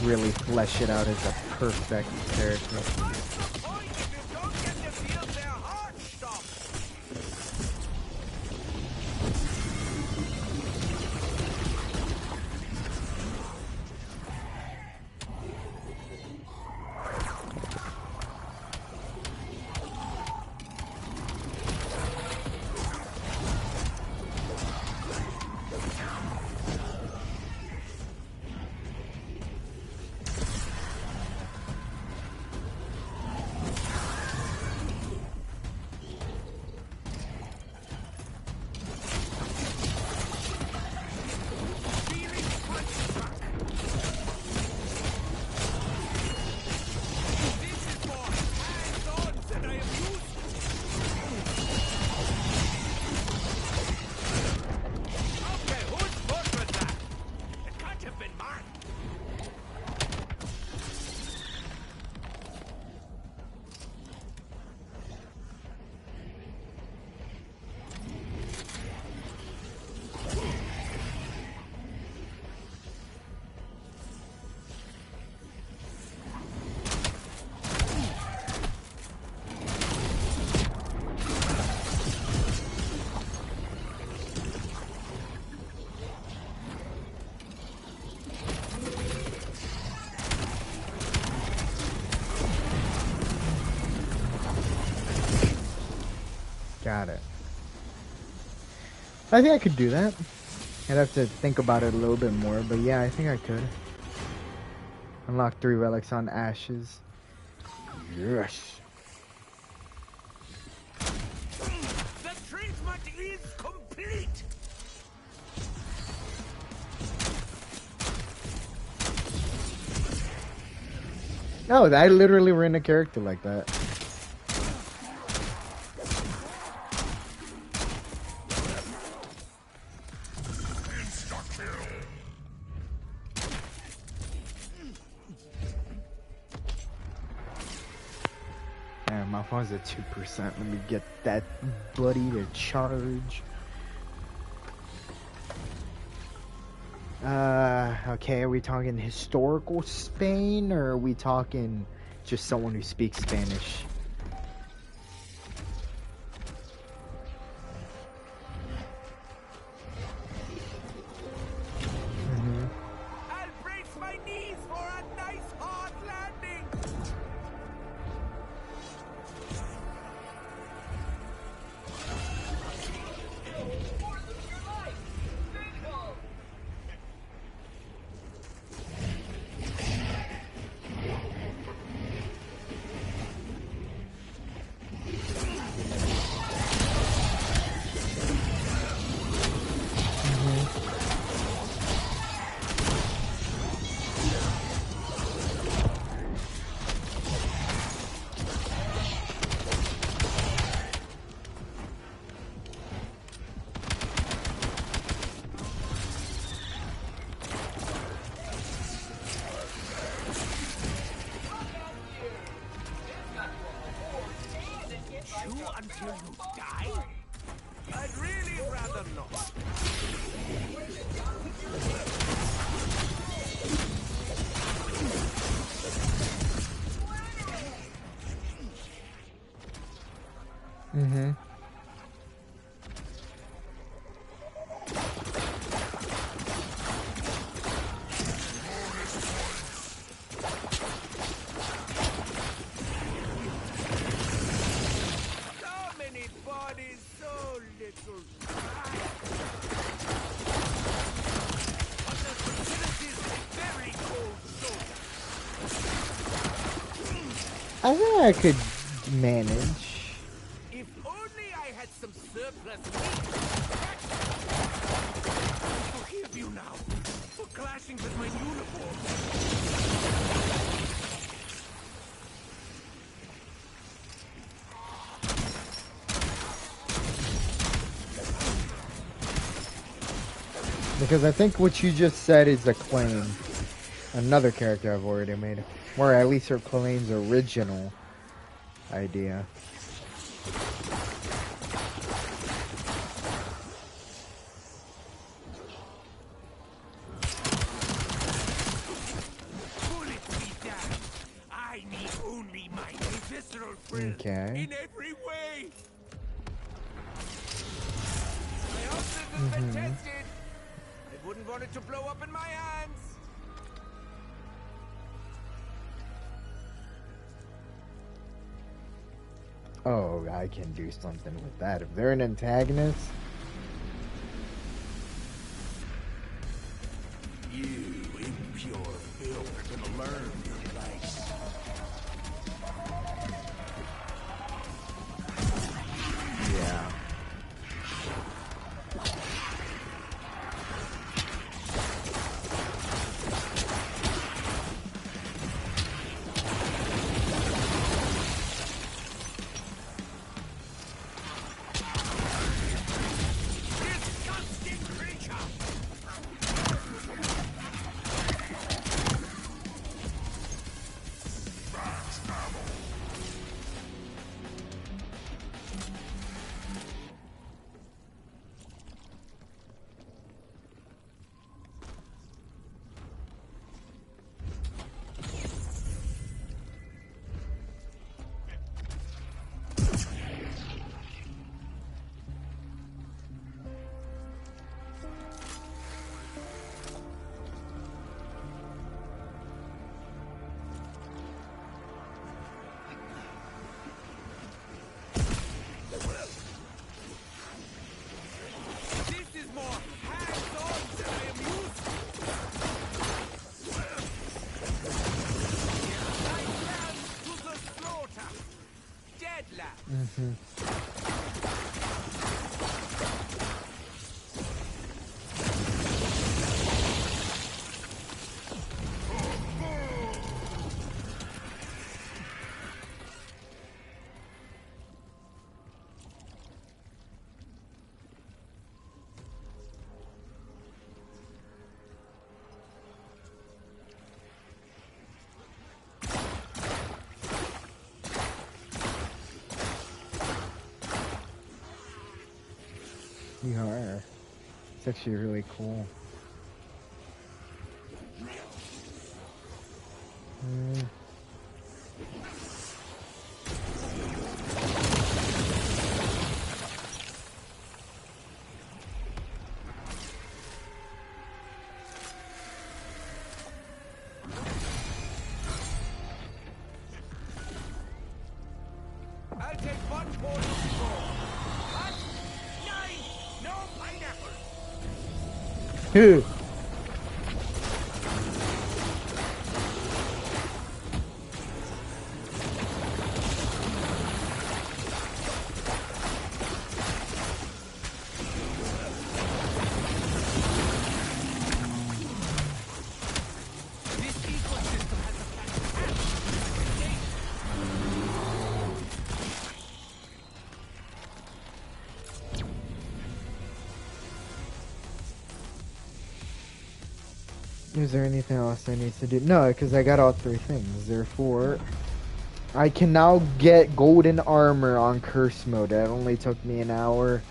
really flesh it out as a perfect character. What's the point if you don't get to feel their heart stop? Got it. I think I could do that. I'd have to think about it a little bit more, but yeah, I think I could. Unlock 3 relics on ashes. Yes. The treatment is complete. No, I literally ran a character like that. Damn, my phone's at 2%. Let me get that buddy to charge. Okay, are we talking historical Spain, or are we talking just someone who speaks Spanish? I'll brace my knees for a nice hard landing. Chew until you die? I'd really rather not. So many bodies, so little time. But the facility's a very cold soda. I think I could manage. If only I had some surplus meat. Forgive you now for clashing with my uniform. Because I think what you just said is a claim. Another character I've already made. Or at least her claim's original idea. Bullets be damned. thrill. Okay. In every way. I hope this has been tested. I wouldn't want it to blow up in my hands. Oh, I can do something with that. If they're an antagonist, You impure filth are gonna learn your place. yeah. Disgusting creature. This is more hands-on than I am used to. Like lambs to the slaughter. Dead lambs. You are. It's actually really cool. I'll take one portion more. What? 9! No pineapple! This ecosystem has a fantastic reputation. Is there anything else I need to do? No, because I got all three things. Therefore, I can now get golden armor on curse mode. That only took me an hour.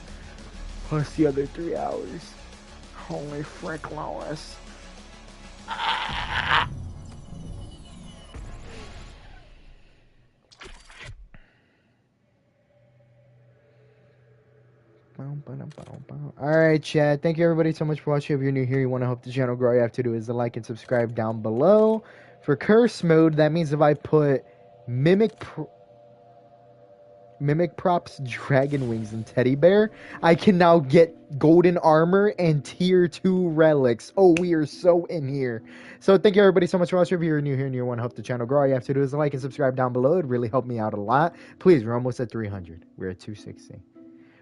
Plus the other 3 hours. Holy frick, Lois. Alright, chat. Thank you everybody so much for watching. If you're new here, you want to help the channel grow, all you have to do is to like and subscribe down below. For curse mode, that means if I put mimic props, dragon wings, and teddy bear, I can now get golden armor and tier 2 relics. Oh, we are so in here. So thank you everybody so much for watching. If you're new here and you want to help the channel grow, all you have to do is to like and subscribe down below. It really helped me out a lot. Please, we're almost at 300. We're at 260.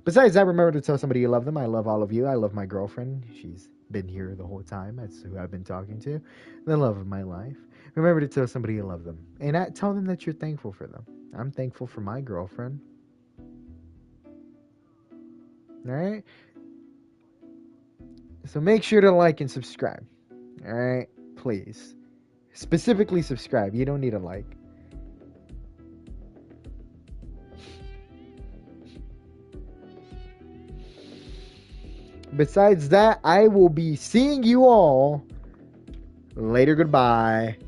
Besides that, remember to tell somebody you love them. I love all of you. I love my girlfriend. She's been here the whole time. That's who I've been talking to. The love of my life. Remember to tell somebody you love them. And tell them that you're thankful for them. I'm thankful for my girlfriend. Alright? So make sure to like and subscribe. Alright? Please. Specifically subscribe. You don't need a like. Besides that, I will be seeing you all later. Goodbye.